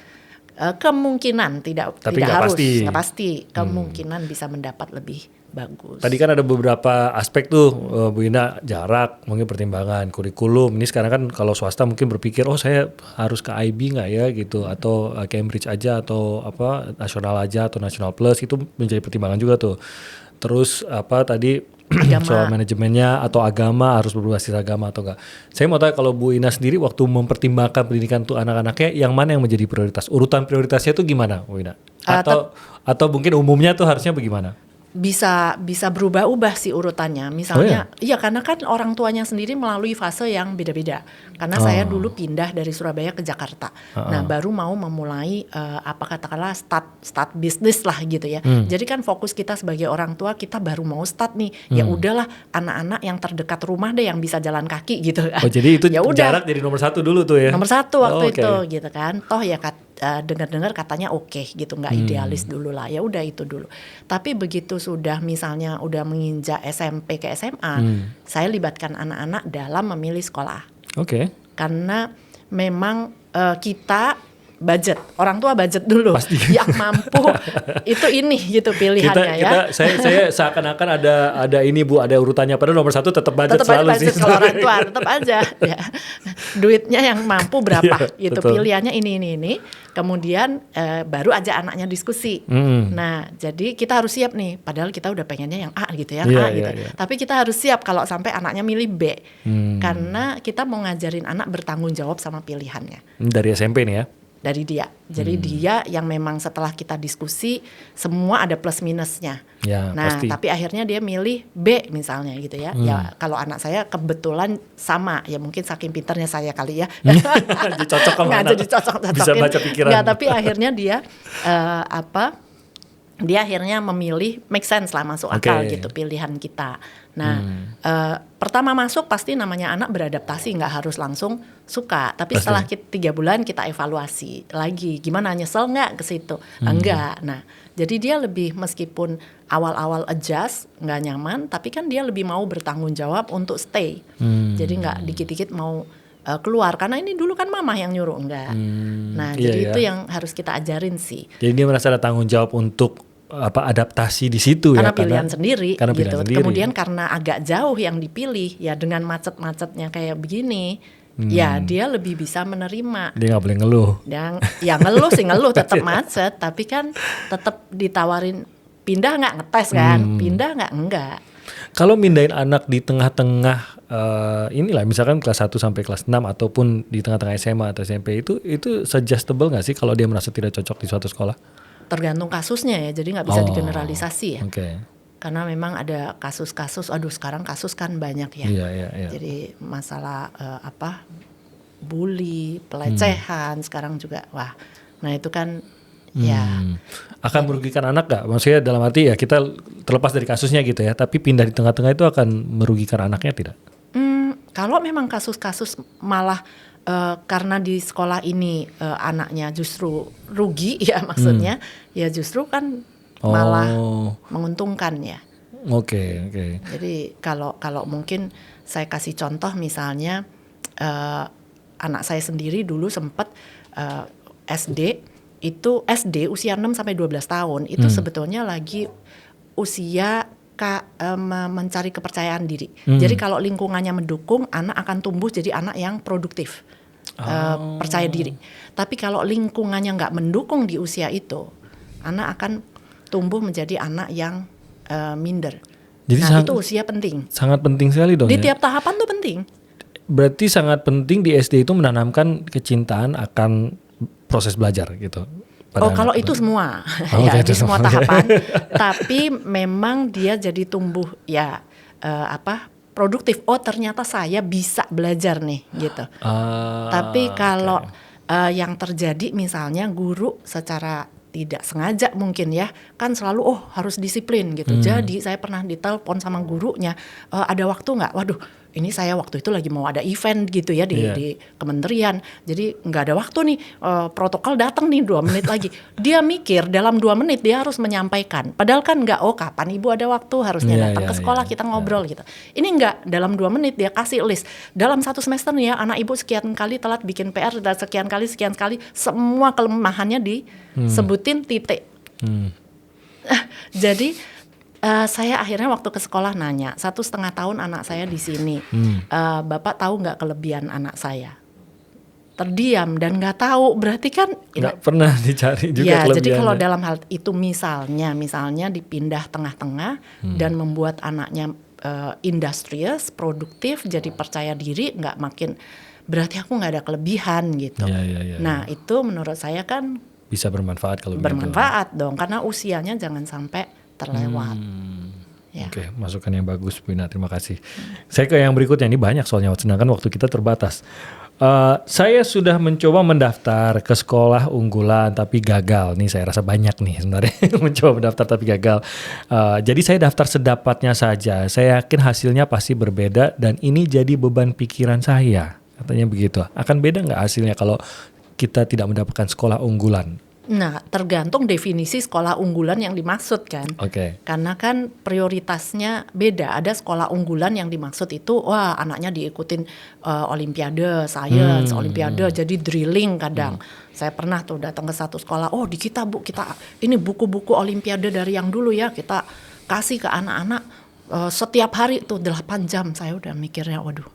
kemungkinan tidak harus, nggak pasti kemungkinan bisa mendapat lebih bagus. Tadi kan ada beberapa aspek tuh Bu Ina, jarak, mungkin pertimbangan, kurikulum. Ini sekarang kan kalau swasta mungkin berpikir, oh saya harus ke IB nggak ya gitu, atau Cambridge aja, atau apa nasional aja, atau nasional plus, itu menjadi pertimbangan juga tuh. Terus apa tadi soal manajemennya atau agama, harus berbasis agama atau enggak. Saya mau tanya, kalau Bu Ina sendiri waktu mempertimbangkan pendidikan tuh anak-anaknya, yang mana yang menjadi prioritas? Urutan prioritasnya tuh gimana Bu Ina? Atau mungkin umumnya tuh harusnya bagaimana? Bisa berubah-ubah sih urutannya. Misalnya, iya karena kan orang tuanya sendiri melalui fase yang beda-beda. Karena saya dulu pindah dari Surabaya ke Jakarta. Nah, baru mau memulai katakanlah start bisnis lah gitu ya. Jadi kan fokus kita sebagai orang tua, kita baru mau start nih. Ya udahlah, anak-anak yang terdekat rumah deh yang bisa jalan kaki gitu. Oh, jadi itu ya jarak jadi nomor satu dulu tuh ya. Nomor satu waktu itu gitu kan. Toh ya dengar-dengar katanya oke gitu, nggak idealis dulu lah. Ya udah itu dulu. Tapi begitu sudah misalnya udah menginjak SMP ke SMA, saya libatkan anak-anak dalam memilih sekolah. Oke. Karena memang kita budget, orang tua budget dulu. Pasti. Yang mampu itu ini gitu pilihannya ya. Saya seakan-akan ada ini Bu, ada urutannya, padahal nomor satu tetap budget selalu budget sih. Kalau orang tua tetap aja ya. Duitnya yang mampu berapa gitu, pilihannya ini. Kemudian baru aja anaknya diskusi. Nah, jadi kita harus siap nih. Padahal kita udah pengennya yang A gitu ya, A gitu. Tapi kita harus siap kalau sampai anaknya milih B. Karena kita mau ngajarin anak bertanggung jawab sama pilihannya. Dari SMP nih ya? dari dia. Jadi dia yang memang setelah kita diskusi semua ada plus minusnya. Ya, Nah, pasti. tapi akhirnya dia milih B misalnya gitu ya. Ya kalau anak saya kebetulan sama, ya mungkin saking pintarnya saya kali ya. Jadi cocok sama Nggak anak. jadi cocok-cocokin. Bisa baca pikiran. Nggak, tapi akhirnya dia dia akhirnya memilih make sense lah, masuk akal gitu pilihan kita. Nah pertama masuk pasti namanya anak beradaptasi, nggak harus langsung suka. Tapi setelah 3 bulan kita evaluasi lagi, gimana, nyesel nggak ke situ? Enggak. Nah jadi dia lebih, meskipun awal-awal adjust nggak nyaman, tapi kan dia lebih mau bertanggung jawab untuk stay. Jadi nggak dikit-dikit mau keluar karena ini dulu kan mama yang nyuruh, enggak. Nah jadi itu yang harus kita ajarin sih. Jadi dia merasa ada tanggung jawab untuk adaptasi di situ karena ya, pilihan sendiri karena gitu. pilihan sendiri. Kemudian karena agak jauh yang dipilih ya, dengan macet-macetnya kayak begini, ya dia lebih bisa menerima. Dia nggak boleh ngeluh. Dan ya ngeluh sih ngeluh, tetap macet, tapi kan tetap ditawarin pindah nggak, ngetes kan, pindah nggak, enggak. Kalau mindahin anak di tengah-tengah inilah misalkan kelas 1 sampai kelas 6 ataupun di tengah-tengah SMA atau SMP itu suggestible nggak sih kalau dia merasa tidak cocok di suatu sekolah? Tergantung kasusnya ya, jadi nggak bisa digeneralisasi ya. Karena memang ada kasus-kasus, sekarang kasus kan banyak ya. Iya. Jadi masalah bully, pelecehan sekarang juga, wah. Nah itu kan ya. Akan merugikan anak gak? Maksudnya dalam arti ya kita terlepas dari kasusnya gitu ya, tapi pindah di tengah-tengah itu akan merugikan anaknya tidak? Kalau memang kasus-kasus malah karena di sekolah ini anaknya justru rugi ya, maksudnya ya justru kan malah menguntungkan ya. Oke. Jadi kalau mungkin saya kasih contoh misalnya anak saya sendiri dulu sempat SD usia 6 sampai 12 tahun itu sebetulnya lagi usia mencari kepercayaan diri. Jadi kalau lingkungannya mendukung, anak akan tumbuh jadi anak yang produktif, percaya diri. Tapi kalau lingkungannya nggak mendukung di usia itu, anak akan tumbuh menjadi anak yang minder. Jadi itu usia penting. Sangat penting sekali dong. Di tiap tahapan tuh penting. Berarti sangat penting di SD itu menanamkan kecintaan akan proses belajar gitu. Kalau itu semua, ya di semua tahapan. Tapi memang dia jadi tumbuh ya produktif. Oh ternyata saya bisa belajar nih gitu. Tapi kalau yang terjadi misalnya guru secara tidak sengaja mungkin ya, kan selalu harus disiplin gitu. Jadi saya pernah ditelepon sama gurunya, ada waktu nggak? Waduh, ini saya waktu itu lagi mau ada event gitu ya di kementerian, jadi nggak ada waktu nih, protokol datang nih 2 menit lagi. Dia mikir dalam 2 menit dia harus menyampaikan, padahal kan nggak, kapan ibu ada waktu, harusnya datang ke sekolah kita ngobrol gitu. Ini nggak, dalam 2 menit dia kasih list, dalam 1 semester nih ya anak ibu sekian kali telat bikin PR, dan sekian kali semua kelemahannya disebutin titik. Jadi saya akhirnya waktu ke sekolah nanya, 1,5 tahun anak saya di sini, Bapak tahu nggak kelebihan anak saya? Terdiam dan nggak tahu, berarti kan nggak pernah dicari juga kelebihannya. Jadi kalau dalam hal itu misalnya dipindah tengah-tengah dan membuat anaknya industrious, produktif, jadi percaya diri, nggak makin berarti aku nggak ada kelebihan gitu. Nah itu menurut saya kan bisa bermanfaat kalau bermanfaat dong, karena usianya jangan sampai terlewat. Oke, masukan yang bagus Bu Ina, terima kasih. Saya ke yang berikutnya, ini banyak soalnya, sedangkan waktu kita terbatas. Saya sudah mencoba mendaftar ke sekolah unggulan tapi gagal. Nih saya rasa banyak nih sebenarnya mencoba mendaftar tapi gagal. Jadi saya daftar sedapatnya saja. Saya yakin hasilnya pasti berbeda dan ini jadi beban pikiran saya. Katanya begitu. Akan beda nggak hasilnya kalau kita tidak mendapatkan sekolah unggulan? Nah, tergantung definisi sekolah unggulan yang dimaksud kan. Karena kan prioritasnya beda. Ada sekolah unggulan yang dimaksud itu, wah anaknya diikutin olimpiade, sains, olimpiade, jadi drilling kadang. Saya pernah tuh datang ke satu sekolah, di kita Bu, kita ini buku-buku olimpiade dari yang dulu ya, kita kasih ke anak-anak. Setiap hari tuh 8 jam, saya udah mikirnya waduh.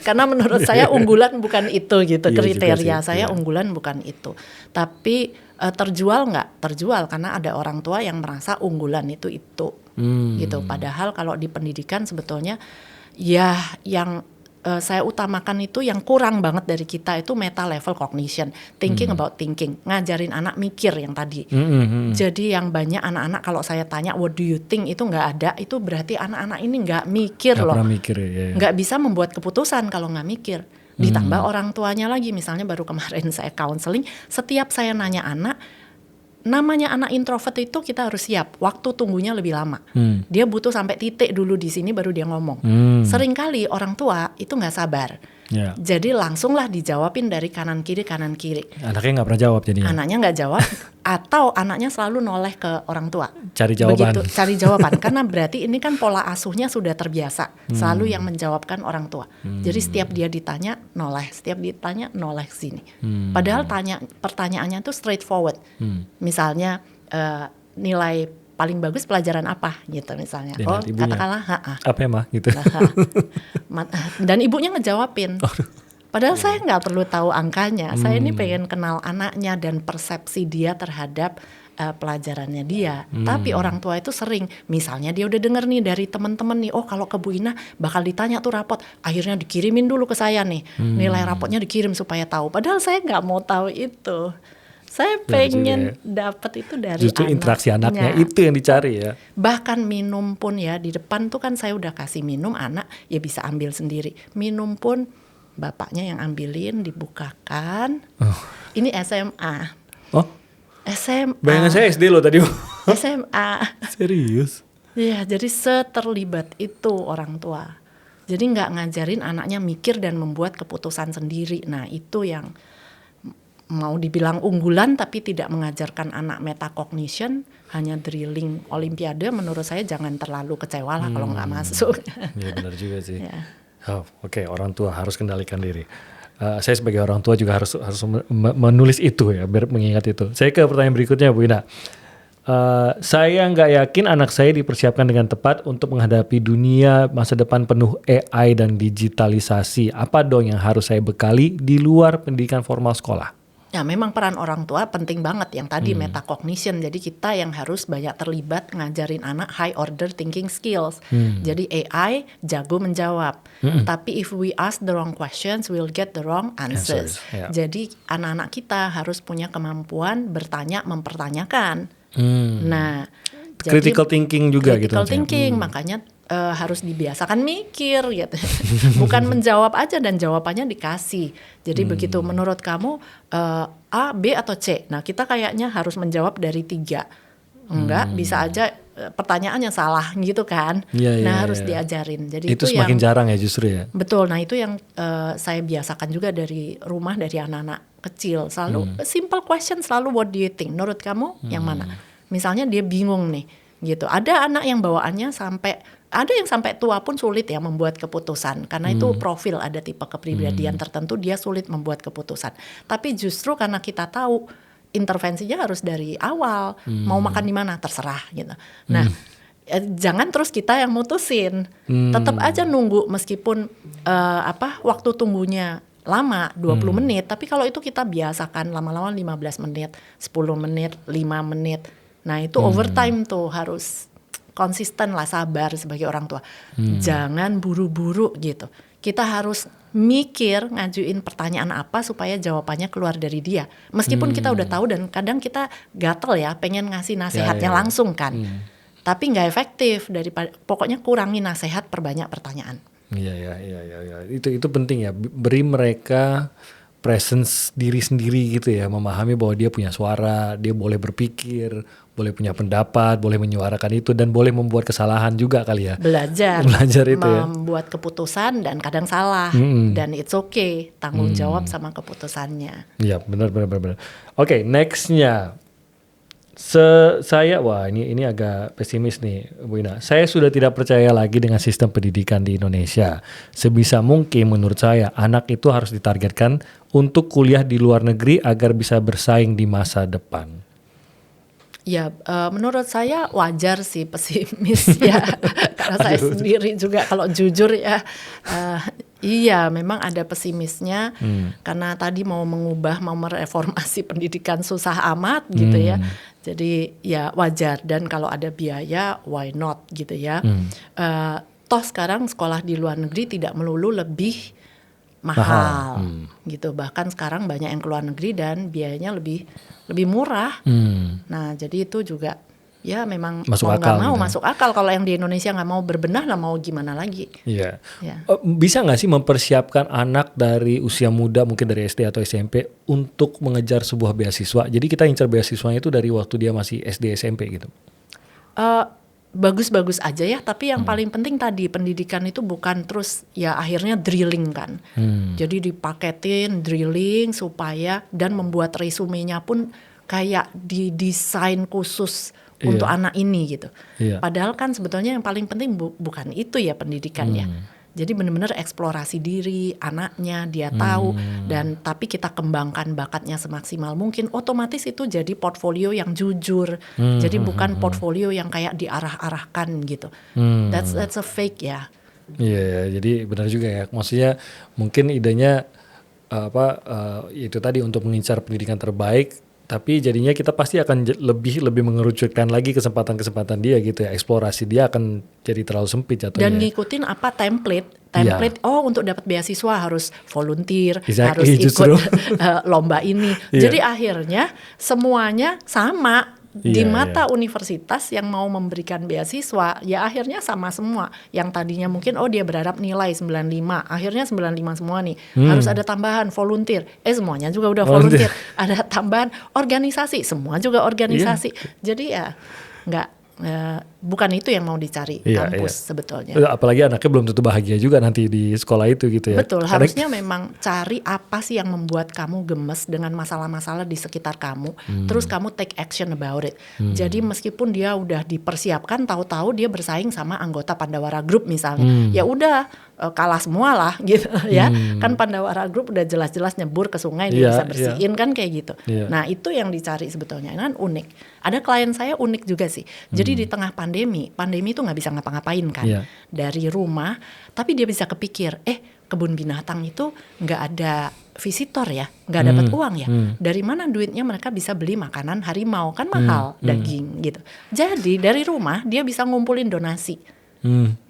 Karena menurut saya unggulan bukan itu gitu, kriteria saya unggulan bukan itu. Tapi terjual nggak? Terjual karena ada orang tua yang merasa unggulan itu gitu. Padahal kalau di pendidikan sebetulnya ya yang saya utamakan itu yang kurang banget dari kita itu meta level cognition, thinking about thinking, ngajarin anak mikir yang tadi. Jadi yang banyak anak-anak kalau saya tanya what do you think itu nggak ada, itu berarti anak-anak ini nggak mikir Nggak loh, pernah mikir ya. nggak bisa membuat keputusan kalau nggak mikir. Ditambah orang tuanya lagi, misalnya baru kemarin saya counseling, setiap saya nanya anak, namanya anak introvert itu kita harus siap, waktu tunggunya lebih lama. Dia butuh sampai titik dulu di sini baru dia ngomong. Seringkali orang tua itu nggak sabar. Ya. Jadi langsunglah dijawabin dari kanan kiri. Anaknya nggak pernah jawab jadinya. Anaknya nggak jawab atau anaknya selalu noleh ke orang tua. Cari jawaban. Begitu, cari jawaban karena berarti ini kan pola asuhnya sudah terbiasa. Selalu yang menjawabkan orang tua. Jadi setiap dia ditanya noleh, setiap ditanya noleh sini. Padahal pertanyaannya tuh straightforward. Misalnya nilai paling bagus pelajaran apa gitu misalnya. Dan ibunya, katakanlah apa ya mah gitu. Dan ibunya ngejawabin. Padahal saya nggak perlu tahu angkanya. Saya ini pengen kenal anaknya dan persepsi dia terhadap pelajarannya dia. Tapi orang tua itu sering, misalnya dia udah denger nih dari teman-teman nih, oh kalau ke Bu Ina bakal ditanya tuh rapot, akhirnya dikirimin dulu ke saya nih, nilai rapotnya dikirim supaya tahu. Padahal saya nggak mau tahu itu. Saya pengen dapat itu dari justru interaksi anaknya itu yang dicari ya. Bahkan minum pun ya, di depan tuh kan saya udah kasih minum, anak ya bisa ambil sendiri. Minum pun bapaknya yang ambilin, dibukakan. Ini SMA. Oh? SMA. Bayangan saya SD loh tadi. SMA. Serius? Iya, jadi seterlibat itu orang tua. Jadi nggak ngajarin anaknya mikir dan membuat keputusan sendiri. Nah itu yang mau dibilang unggulan tapi tidak mengajarkan anak metacognition, hanya drilling olimpiade, menurut saya jangan terlalu kecewa lah kalau nggak masuk. Iya benar juga sih. Ya. Oke, orang tua harus kendalikan diri. Saya sebagai orang tua juga harus menulis itu ya, biar mengingat itu. Saya ke pertanyaan berikutnya Bu Ina. Saya nggak yakin anak saya dipersiapkan dengan tepat untuk menghadapi dunia masa depan penuh AI dan digitalisasi. Apa dong yang harus saya bekali di luar pendidikan formal sekolah? Ya memang peran orang tua penting banget yang tadi metacognition. Jadi kita yang harus banyak terlibat ngajarin anak high order thinking skills. Jadi AI jago menjawab. Tapi if we ask the wrong questions, we'll get the wrong answers. Yeah. Jadi anak-anak kita harus punya kemampuan bertanya, mempertanyakan. Nah, critical thinking juga gitu. Critical thinking, makanya harus dibiasakan mikir gitu. Bukan menjawab aja dan jawabannya dikasih. Jadi begitu menurut kamu A, B atau C. Nah kita kayaknya harus menjawab dari 3. Enggak, bisa aja pertanyaannya salah gitu kan. Harus diajarin. Jadi itu semakin jarang ya justru ya. Betul, nah itu yang saya biasakan juga dari rumah, dari anak-anak kecil. Selalu simple question, selalu what do you think? Menurut kamu yang mana? Misalnya dia bingung nih gitu. Ada anak yang bawaannya ada yang sampai tua pun sulit ya membuat keputusan karena itu profil, ada tipe kepribadian tertentu dia sulit membuat keputusan. Tapi justru karena kita tahu intervensinya harus dari awal, mau makan di mana terserah gitu. Nah, jangan terus kita yang mutusin. Tetap aja nunggu meskipun waktu tunggunya lama 20 menit, tapi kalau itu kita biasakan lama-lama 15 menit, 10 menit, 5 menit. Nah, itu overtime tuh harus konsisten lah, sabar sebagai orang tua. Jangan buru-buru gitu. Kita harus mikir ngajuin pertanyaan apa supaya jawabannya keluar dari dia. Meskipun kita udah tahu dan kadang kita gatel ya pengen ngasih nasihatnya langsung kan. Tapi nggak efektif, pokoknya kurangi nasihat, perbanyak pertanyaan. Iya. Itu penting ya, beri mereka presence diri sendiri gitu ya, memahami bahwa dia punya suara, dia boleh berpikir, boleh punya pendapat, boleh menyuarakan itu, dan boleh membuat kesalahan juga kali ya. Belajar itu ya. Membuat keputusan dan kadang salah, dan it's okay, tanggung jawab sama keputusannya. Iya, benar. Oke, nextnya. Ini agak pesimis nih Bu Ina. Saya sudah tidak percaya lagi dengan sistem pendidikan di Indonesia. Sebisa mungkin menurut saya anak itu harus ditargetkan untuk kuliah di luar negeri agar bisa bersaing di masa depan. Ya, menurut saya wajar sih pesimis ya. Karena saya sendiri juga kalau jujur ya, iya memang ada pesimisnya. Karena tadi mau mereformasi pendidikan susah amat gitu ya. Jadi ya wajar, dan kalau ada biaya why not gitu ya. Toh sekarang sekolah di luar negeri tidak melulu lebih mahal. Gitu. Bahkan sekarang banyak yang keluar negeri dan biayanya lebih murah. Nah, jadi itu juga ya memang Masuk mau akal nggak mau gitu. masuk akal. Kalau yang di Indonesia nggak mau berbenah lah, mau gimana lagi? Iya. Ya. Bisa nggak sih mempersiapkan anak dari usia muda, mungkin dari SD atau SMP, untuk mengejar sebuah beasiswa? Jadi kita incar beasiswanya itu dari waktu dia masih SD SMP gitu. Bagus-bagus aja ya, tapi yang paling penting tadi pendidikan itu bukan terus ya akhirnya drilling kan. Jadi dipaketin drilling supaya dan membuat resumenya pun kayak didesain khusus untuk anak ini gitu. Iya. Padahal kan sebetulnya yang paling penting bukan itu ya pendidikannya. Jadi benar-benar eksplorasi diri anaknya, dia tahu dan tapi kita kembangkan bakatnya semaksimal mungkin, otomatis itu jadi portfolio yang jujur. Jadi bukan portfolio yang kayak diarah-arahkan gitu. That's a fake ya. Iya, jadi benar juga ya. Maksudnya mungkin idenya itu tadi untuk mengincar pendidikan terbaik, tapi jadinya kita pasti akan lebih mengerucutkan lagi kesempatan-kesempatan dia gitu ya. Eksplorasi dia akan jadi terlalu sempit jatuhnya. Dan ngikutin apa template. Oh untuk dapat beasiswa harus volunteer, Exactly, harus justru. ikut lomba ini. Jadi akhirnya semuanya sama. Di mata universitas yang mau memberikan beasiswa, ya akhirnya sama semua. Yang tadinya mungkin dia berharap nilai 95, akhirnya 95 semua nih. Harus ada tambahan volunteer. Semuanya juga udah volunteer. Ada tambahan organisasi, semua juga organisasi. Jadi ya bukan itu yang mau dicari kampus sebetulnya. Apalagi anaknya belum tentu bahagia juga nanti di sekolah itu gitu ya. Betul, harusnya memang cari apa sih yang membuat kamu gemes dengan masalah-masalah di sekitar kamu. Terus kamu take action about it. Jadi meskipun dia udah dipersiapkan, tahu-tahu dia bersaing sama anggota Pandawara Group misalnya. Ya udah kalah semua lah gitu ya. Kan Pandawara Group udah jelas-jelas nyebur ke sungai, dia bisa bersihin kan kayak gitu. Nah itu yang dicari sebetulnya. Kan unik. Ada klien saya unik juga sih. Jadi di tengah pandemi itu nggak bisa ngapa-ngapain kan dari rumah, tapi dia bisa kepikir, kebun binatang itu nggak ada visitor ya, nggak dapat uang ya. Dari mana duitnya mereka bisa beli makanan harimau, kan mahal daging gitu. Jadi dari rumah dia bisa ngumpulin donasi.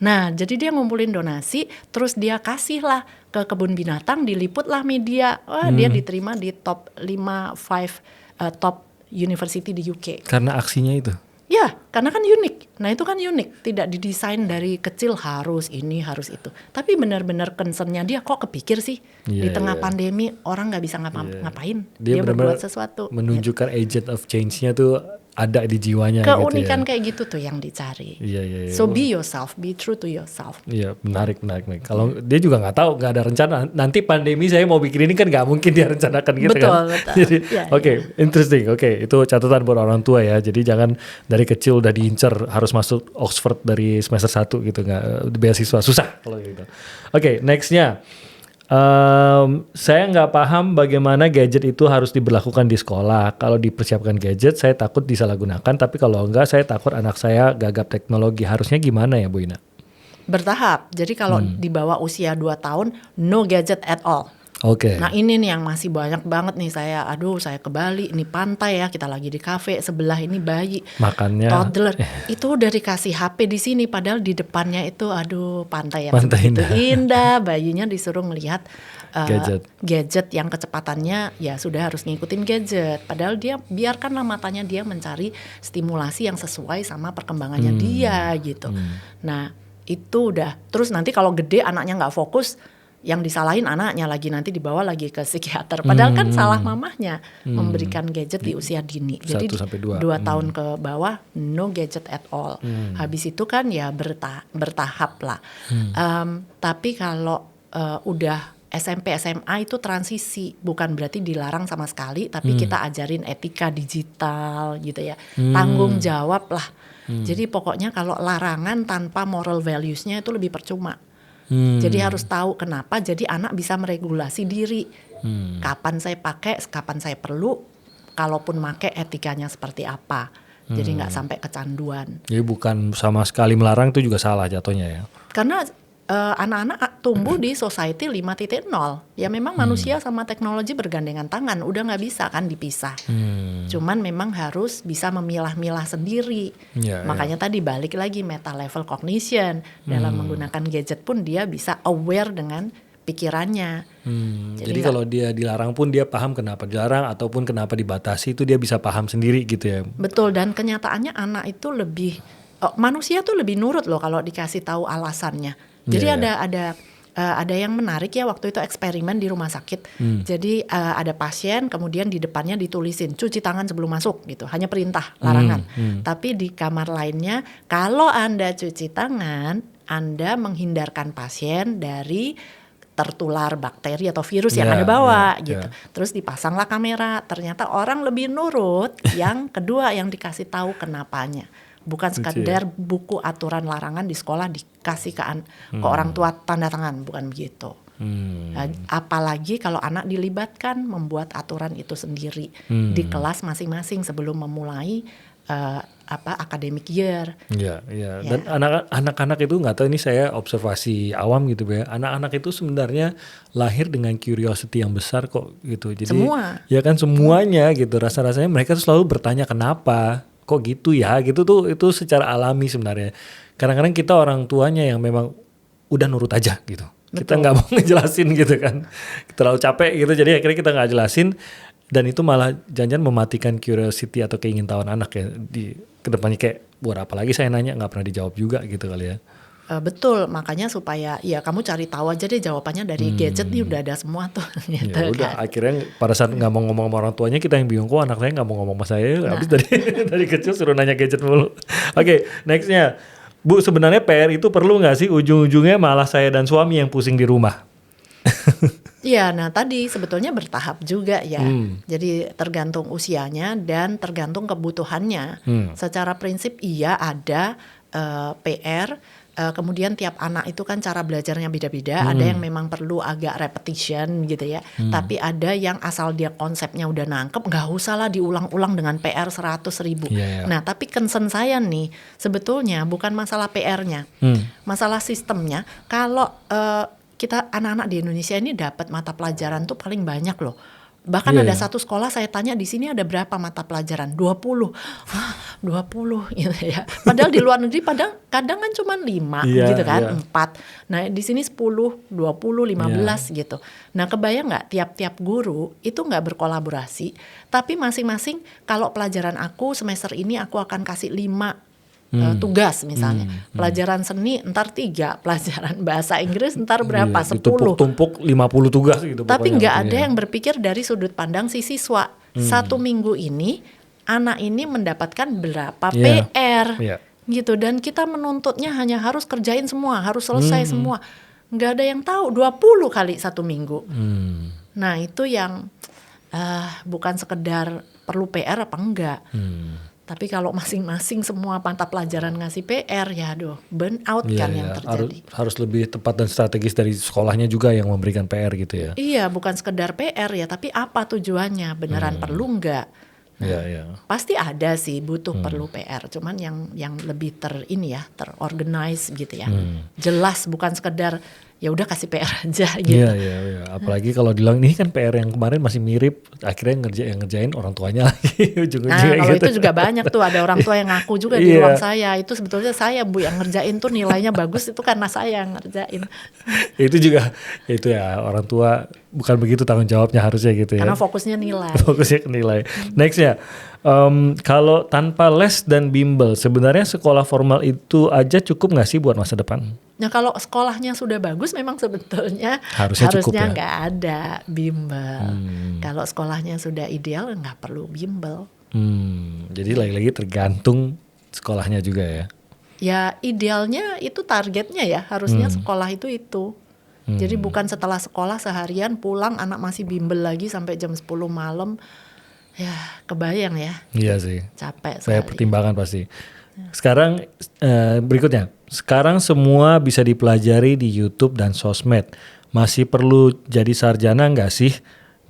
Nah jadi dia ngumpulin donasi, terus dia kasih lah ke kebun binatang, diliput lah media. Dia diterima di top 5 top university di UK. Karena aksinya itu. Ya, karena kan unik. Nah itu kan unik, tidak didesain dari kecil harus ini, harus itu. Tapi benar-benar concernnya dia kok kepikir sih di tengah pandemi orang nggak bisa ngapain. Dia berbuat sesuatu. Menunjukkan agent of change-nya tuh ada di jiwanya. Keunikan gitu ya. kayak gitu tuh yang dicari. Iya. So be yourself, be true to yourself. Iya, menarik. Kalau dia juga nggak tahu, nggak ada rencana. Nanti pandemi saya mau bikin ini kan nggak mungkin dia rencanakan gitu betul, kan. Betul. Jadi, interesting. Itu catatan buat orang tua ya. Jadi jangan dari kecil udah diincar harus masuk Oxford dari semester 1 gitu, nggak beasiswa susah kalau gitu. Nextnya. Saya nggak paham bagaimana gadget itu harus diberlakukan di sekolah. Kalau dipersiapkan gadget, saya takut disalahgunakan. Tapi kalau enggak, saya takut anak saya gagap teknologi. Harusnya gimana ya, Bu Ina? Bertahap. Jadi kalau di bawah usia 2 tahun, no gadget at all. Nah ini nih yang masih banyak banget nih saya ke Bali, ini pantai ya, kita lagi di kafe, sebelah ini bayi, makannya toddler, itu udah dikasih HP di sini, padahal di depannya itu pantai yang begitu indah, bayinya disuruh ngelihat gadget yang kecepatannya ya sudah harus ngikutin gadget, padahal dia biarkanlah matanya dia mencari stimulasi yang sesuai sama perkembangannya dia gitu. Nah itu udah, terus nanti kalau gede anaknya nggak fokus, yang disalahin anaknya lagi, nanti dibawa lagi ke psikiater. Padahal kan salah mamahnya memberikan gadget di usia dini. Jadi 2 tahun ke bawah no gadget at all. Habis itu kan ya bertahap lah. Tapi kalau udah SMP SMA itu transisi, bukan berarti dilarang sama sekali, tapi kita ajarin etika digital gitu ya. Tanggung jawab lah. Jadi pokoknya kalau larangan tanpa moral values-nya itu lebih percuma. Jadi harus tahu kenapa, jadi anak bisa meregulasi diri. Kapan saya pakai, kapan saya perlu, kalaupun pakai etikanya seperti apa. Jadi nggak sampai kecanduan. Jadi bukan sama sekali melarang, itu juga salah jatuhnya ya. Karena anak-anak tumbuh di society 5.0. Ya memang manusia sama teknologi bergandengan tangan, udah nggak bisa kan dipisah. Cuman memang harus bisa memilah-milah sendiri. Makanya tadi balik lagi meta level cognition, dalam menggunakan gadget pun dia bisa aware dengan pikirannya. Jadi kalau dia dilarang pun dia paham kenapa dilarang ataupun kenapa dibatasi, itu dia bisa paham sendiri gitu ya. Betul, dan kenyataannya anak itu lebih manusia tuh lebih nurut loh kalau dikasih tahu alasannya. Jadi ada yang menarik ya, waktu itu eksperimen di rumah sakit. Jadi ada pasien, kemudian di depannya ditulisin cuci tangan sebelum masuk gitu, hanya perintah, larangan. Tapi di kamar lainnya, kalau Anda cuci tangan, Anda menghindarkan pasien dari tertular bakteri atau virus yang Anda bawa gitu. Terus dipasanglah kamera. Ternyata orang lebih nurut yang kedua, yang dikasih tahu kenapanya. Bukan sekadar buku aturan larangan di sekolah dikasih ke orang tua tanda tangan, bukan begitu. Apalagi kalau anak dilibatkan membuat aturan itu sendiri di kelas masing-masing sebelum memulai academic year. Iya. Dan anak-anak itu nggak tahu, ini saya observasi awam gitu ya. Anak-anak itu sebenarnya lahir dengan curiosity yang besar kok gitu. Jadi ya kan semuanya gitu. Rasa-rasanya mereka tuh selalu bertanya kenapa, kok gitu ya gitu tuh, itu secara alami sebenarnya. Kadang-kadang kita orang tuanya yang memang udah nurut aja gitu. Betul. Kita nggak mau ngejelasin gitu kan. Terlalu capek gitu, jadi akhirnya kita nggak jelasin. Dan itu malah jangan-jangan mematikan curiosity atau keingintahuan anak ya di kedepannya, kayak buat apa lagi saya nanya, nggak pernah dijawab juga gitu kali ya. Betul, makanya supaya ya kamu cari tahu aja deh jawabannya dari gadget nih udah ada semua tuh. Gitu, ya udah kan. Akhirnya pada saat nggak mau ngomong sama orang tuanya, kita yang bingung, kok anak saya nggak mau ngomong sama saya, habis dari kecil suruh nanya gadget mulu. Oke, nextnya Bu, sebenarnya PR itu perlu nggak sih ujung-ujungnya malah saya dan suami yang pusing di rumah? Iya, nah tadi sebetulnya bertahap juga ya. Jadi tergantung usianya dan tergantung kebutuhannya. Secara prinsip iya ada PR. Kemudian tiap anak itu kan cara belajarnya beda-beda. Ada yang memang perlu agak repetition gitu ya. Tapi ada yang asal dia konsepnya udah nangkep, nggak usah lah diulang-ulang dengan PR 100.000. Nah tapi concern saya nih sebetulnya bukan masalah PR-nya. Masalah sistemnya. Kalau kita anak-anak di Indonesia ini dapat mata pelajaran tuh paling banyak loh. Bahkan ada satu sekolah saya tanya di sini ada berapa mata pelajaran? 20. 20 gitu ya. Padahal di luar negeri kadang kan cuma 5 gitu kan, 4. Nah, di sini 10, 20, 15 gitu. Nah, kebayang nggak tiap-tiap guru itu nggak berkolaborasi, tapi masing-masing kalau pelajaran aku semester ini aku akan kasih 5 tugas misalnya. Pelajaran seni ntar 3, pelajaran bahasa Inggris ntar berapa? 10. Ditumpuk-tumpuk 50 tugas gitu. Tapi nggak ada yang berpikir dari sudut pandang si siswa. 1 minggu ini anak ini mendapatkan berapa PR gitu, dan kita menuntutnya hanya harus kerjain semua, harus selesai semua. Nggak ada yang tahu 20 kali 1 minggu. Nah itu yang bukan sekedar perlu PR apa enggak. Tapi kalau masing-masing semua mata pelajaran ngasih PR, ya aduh, burn out kan yang terjadi. Harus lebih tepat dan strategis dari sekolahnya juga yang memberikan PR gitu ya. Iya, bukan sekedar PR ya, tapi apa tujuannya, beneran perlu nggak? Nah, pasti ada sih butuh perlu PR, cuman yang lebih terorganize gitu ya. Jelas, bukan sekedar ya udah kasih PR aja gitu. Iya. Apalagi kalau bilang ini kan PR yang kemarin masih mirip, akhirnya ngerjain orang tuanya lagi ujung-ujungnya. Nah, kalau gitu. itu juga banyak tuh, ada orang tua yang ngaku juga di ruang saya. Itu sebetulnya saya Bu yang ngerjain tuh, nilainya bagus itu karena saya yang ngerjain. Itu juga itu ya, orang tua bukan begitu tanggung jawabnya harusnya gitu ya. Karena fokusnya nilai. Fokusnya ke nilai. Nextnya, kalau tanpa les dan bimbel, sebenarnya sekolah formal itu aja cukup nggak sih buat masa depan? Nah kalau sekolahnya sudah bagus, memang sebetulnya harusnya nggak ada bimbel. Kalau sekolahnya sudah ideal, nggak perlu bimbel. Jadi lagi-lagi tergantung sekolahnya juga ya. Ya idealnya itu targetnya ya, harusnya sekolah itu. Jadi bukan setelah sekolah seharian pulang anak masih bimbel lagi sampai jam 10 malam. Ya kebayang ya. Iya sih. Capek sekali. Banyak pertimbangan pasti. Sekarang berikutnya. Sekarang semua bisa dipelajari di YouTube dan sosmed. Masih perlu jadi sarjana nggak sih?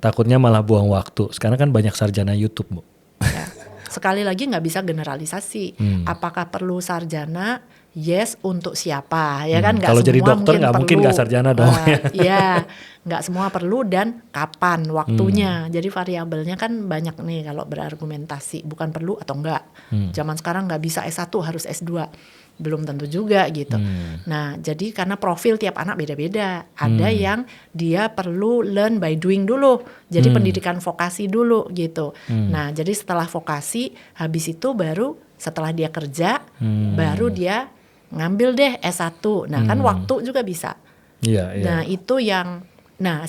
Takutnya malah buang waktu. Sekarang kan banyak sarjana YouTube, Bu. Ya. Sekali lagi nggak bisa generalisasi. Apakah perlu sarjana? yes untuk siapa, ya kan? Nggak Kalau jadi semua dokter nggak mungkin perlu. nggak sarjana dong. Iya, nggak semua perlu dan kapan waktunya. Jadi variabelnya kan banyak nih kalau berargumentasi, bukan perlu atau enggak. Zaman sekarang nggak bisa S1 harus S2. Belum tentu juga gitu. Nah, jadi karena profil tiap anak beda-beda. Ada yang dia perlu learn by doing dulu. Jadi pendidikan vokasi dulu gitu. Nah, jadi setelah vokasi, habis itu baru setelah dia kerja, baru dia ngambil deh S1. Nah, kan waktu juga bisa. Iya. Nah, itu yang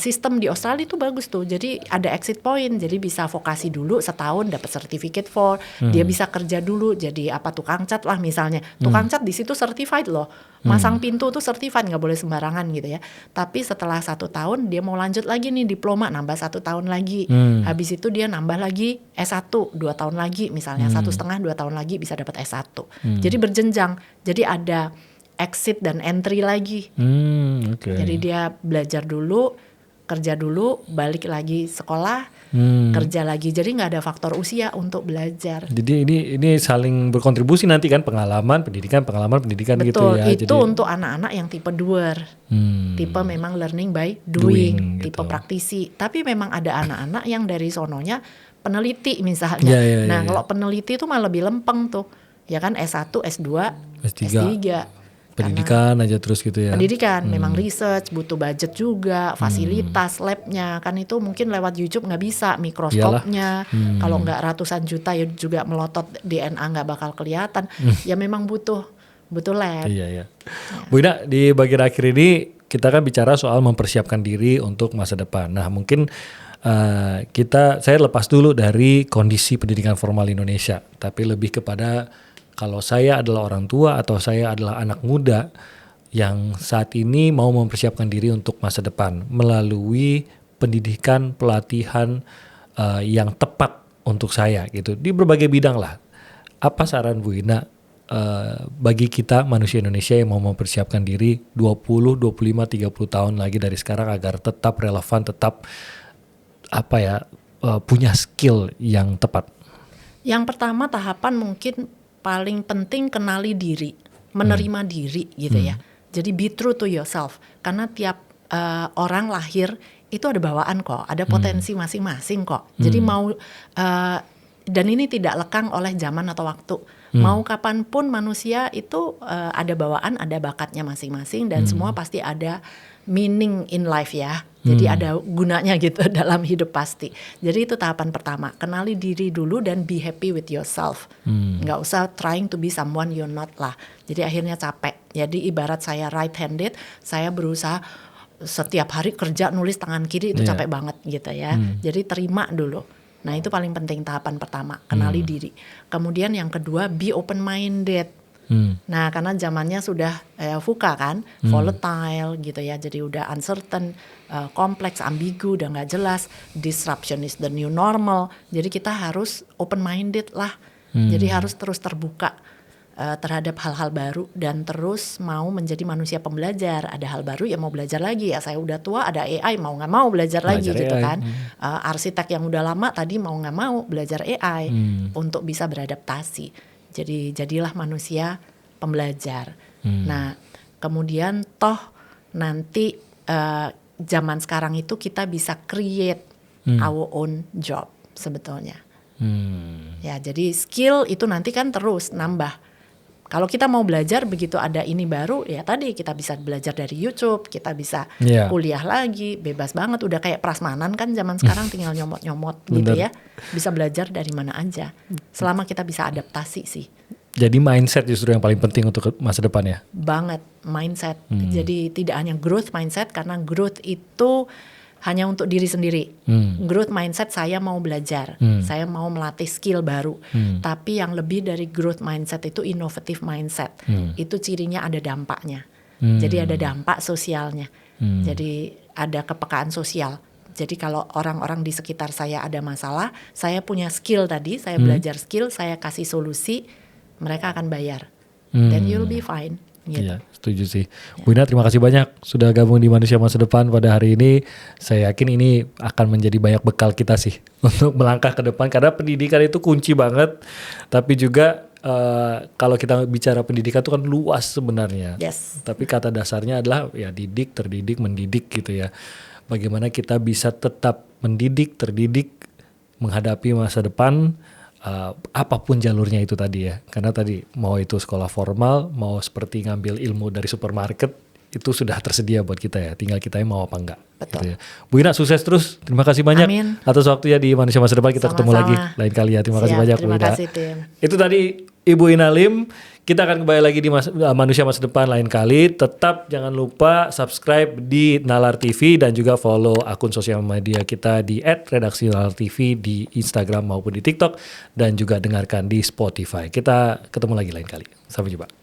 sistem di Australia itu bagus tuh. Jadi ada exit point. Jadi bisa vokasi dulu setahun dapat certificate for. Dia bisa kerja dulu jadi tukang cat lah misalnya. Tukang cat di situ certified loh. Masang pintu tuh certified, nggak boleh sembarangan gitu ya. Tapi setelah 1 tahun dia mau lanjut lagi nih diploma, nambah 1 tahun lagi. Habis itu dia nambah lagi S1 2 tahun lagi misalnya. 1,5 2 tahun lagi bisa dapat S1. Jadi berjenjang. Jadi ada exit dan entry lagi. Okay. Jadi dia belajar dulu, kerja dulu, balik lagi sekolah, kerja lagi. Jadi nggak ada faktor usia untuk belajar. Jadi ini saling berkontribusi nanti kan, pengalaman pendidikan gitu Betul, ya. itu Jadi untuk anak-anak yang tipe doer. Tipe memang learning by doing tipe gitu. praktisi. Tapi memang ada anak-anak yang dari sononya peneliti misalnya. Iya. Kalau peneliti itu malah lebih lempeng tuh. Ya kan S1, S2, S3. Pendidikan aja terus gitu ya. Pendidikan memang research, butuh budget juga, fasilitas labnya kan itu mungkin lewat YouTube nggak bisa, mikroskopnya kalau nggak ratusan juta ya juga melotot DNA nggak bakal kelihatan. Ya memang butuh lab. Iya. Bu Ina, di bagian akhir ini kita kan bicara soal mempersiapkan diri untuk masa depan. Nah mungkin saya lepas dulu dari kondisi pendidikan formal Indonesia, tapi lebih kepada kalau saya adalah orang tua atau saya adalah anak muda yang saat ini mau mempersiapkan diri untuk masa depan melalui pendidikan, pelatihan yang tepat untuk saya gitu di berbagai bidang lah. Apa saran Bu Ina bagi kita manusia Indonesia yang mau mempersiapkan diri 20, 25, 30 tahun lagi dari sekarang agar tetap relevan, tetap punya skill yang tepat? Yang pertama tahapan mungkin paling penting kenali diri, menerima diri gitu ya. Jadi be true to yourself. Karena tiap orang lahir itu ada bawaan kok, ada potensi masing-masing kok. Jadi mau dan ini tidak lekang oleh zaman atau waktu. Mau kapanpun manusia itu ada bawaan, ada bakatnya masing-masing dan semua pasti ada meaning in life ya. Jadi ada gunanya gitu dalam hidup pasti. Jadi itu tahapan pertama, kenali diri dulu dan be happy with yourself. Nggak usah trying to be someone you're not lah. Jadi akhirnya capek. Jadi ibarat saya right handed, saya berusaha setiap hari kerja nulis tangan kiri itu capek banget gitu ya. Jadi terima dulu. Nah itu paling penting tahapan pertama, kenali diri. Kemudian yang kedua, be open minded. Nah karena zamannya sudah VUCA kan, volatile gitu ya, jadi udah uncertain, kompleks, ambigu, udah nggak jelas, disruption is the new normal. Jadi kita harus open minded lah, jadi harus terus terbuka terhadap hal-hal baru dan terus mau menjadi manusia pembelajar. Ada hal baru ya mau belajar lagi ya. Saya udah tua, ada AI mau nggak mau belajar lagi gitu AI. Kan. Arsitek yang udah lama tadi mau nggak mau belajar AI untuk bisa beradaptasi. Jadi jadilah manusia pembelajar. Nah kemudian toh nanti zaman sekarang itu kita bisa create our own job sebetulnya. Ya jadi skill itu nanti kan terus nambah. Kalau kita mau belajar begitu ada ini baru ya tadi kita bisa belajar dari YouTube, kita bisa kuliah lagi, bebas banget. Udah kayak prasmanan kan zaman sekarang tinggal nyomot-nyomot gitu ya. Bisa belajar dari mana aja selama kita bisa adaptasi sih. Jadi mindset justru yang paling penting untuk masa depan ya? Banget, mindset. Jadi tidak hanya growth mindset karena growth itu hanya untuk diri sendiri. Growth mindset saya mau belajar, saya mau melatih skill baru. Tapi yang lebih dari growth mindset itu innovative mindset. Itu cirinya ada dampaknya. Jadi ada dampak sosialnya. Jadi ada kepekaan sosial. Jadi kalau orang-orang di sekitar saya ada masalah, saya punya skill tadi, saya belajar skill, saya kasih solusi, mereka akan bayar. Then you'll be fine. Gitu. Iya, setuju sih. Bu Ina, terima kasih banyak sudah gabung di Manusia Masa Depan pada hari ini. Saya yakin ini akan menjadi banyak bekal kita sih untuk melangkah ke depan karena pendidikan itu kunci banget. Tapi juga kalau kita bicara pendidikan itu kan luas sebenarnya. Yes. Tapi kata dasarnya adalah ya didik, terdidik, mendidik gitu ya. Bagaimana kita bisa tetap mendidik, terdidik, menghadapi masa depan, apapun jalurnya itu tadi ya. Karena tadi mau itu sekolah formal, mau seperti ngambil ilmu dari supermarket, itu sudah tersedia buat kita ya. Tinggal kita mau apa enggak. Betul. Gitu ya. Bu Ina sukses terus. Terima kasih banyak Amin. atas waktunya di Manusia Masa Depan. Kita ketemu lagi Sama-sama. lain kali ya. Terima kasih Siap, banyak Bu terima Ina. kasih, Tim. Itu tadi Ibu Ina Lim. Kita akan kembali lagi di Manusia Masa Depan lain kali. Tetap jangan lupa subscribe di Nalar TV dan juga follow akun sosial media kita di @redaksi_nalar_tv di Instagram maupun di TikTok dan juga dengarkan di Spotify. Kita ketemu lagi lain kali. Sampai jumpa.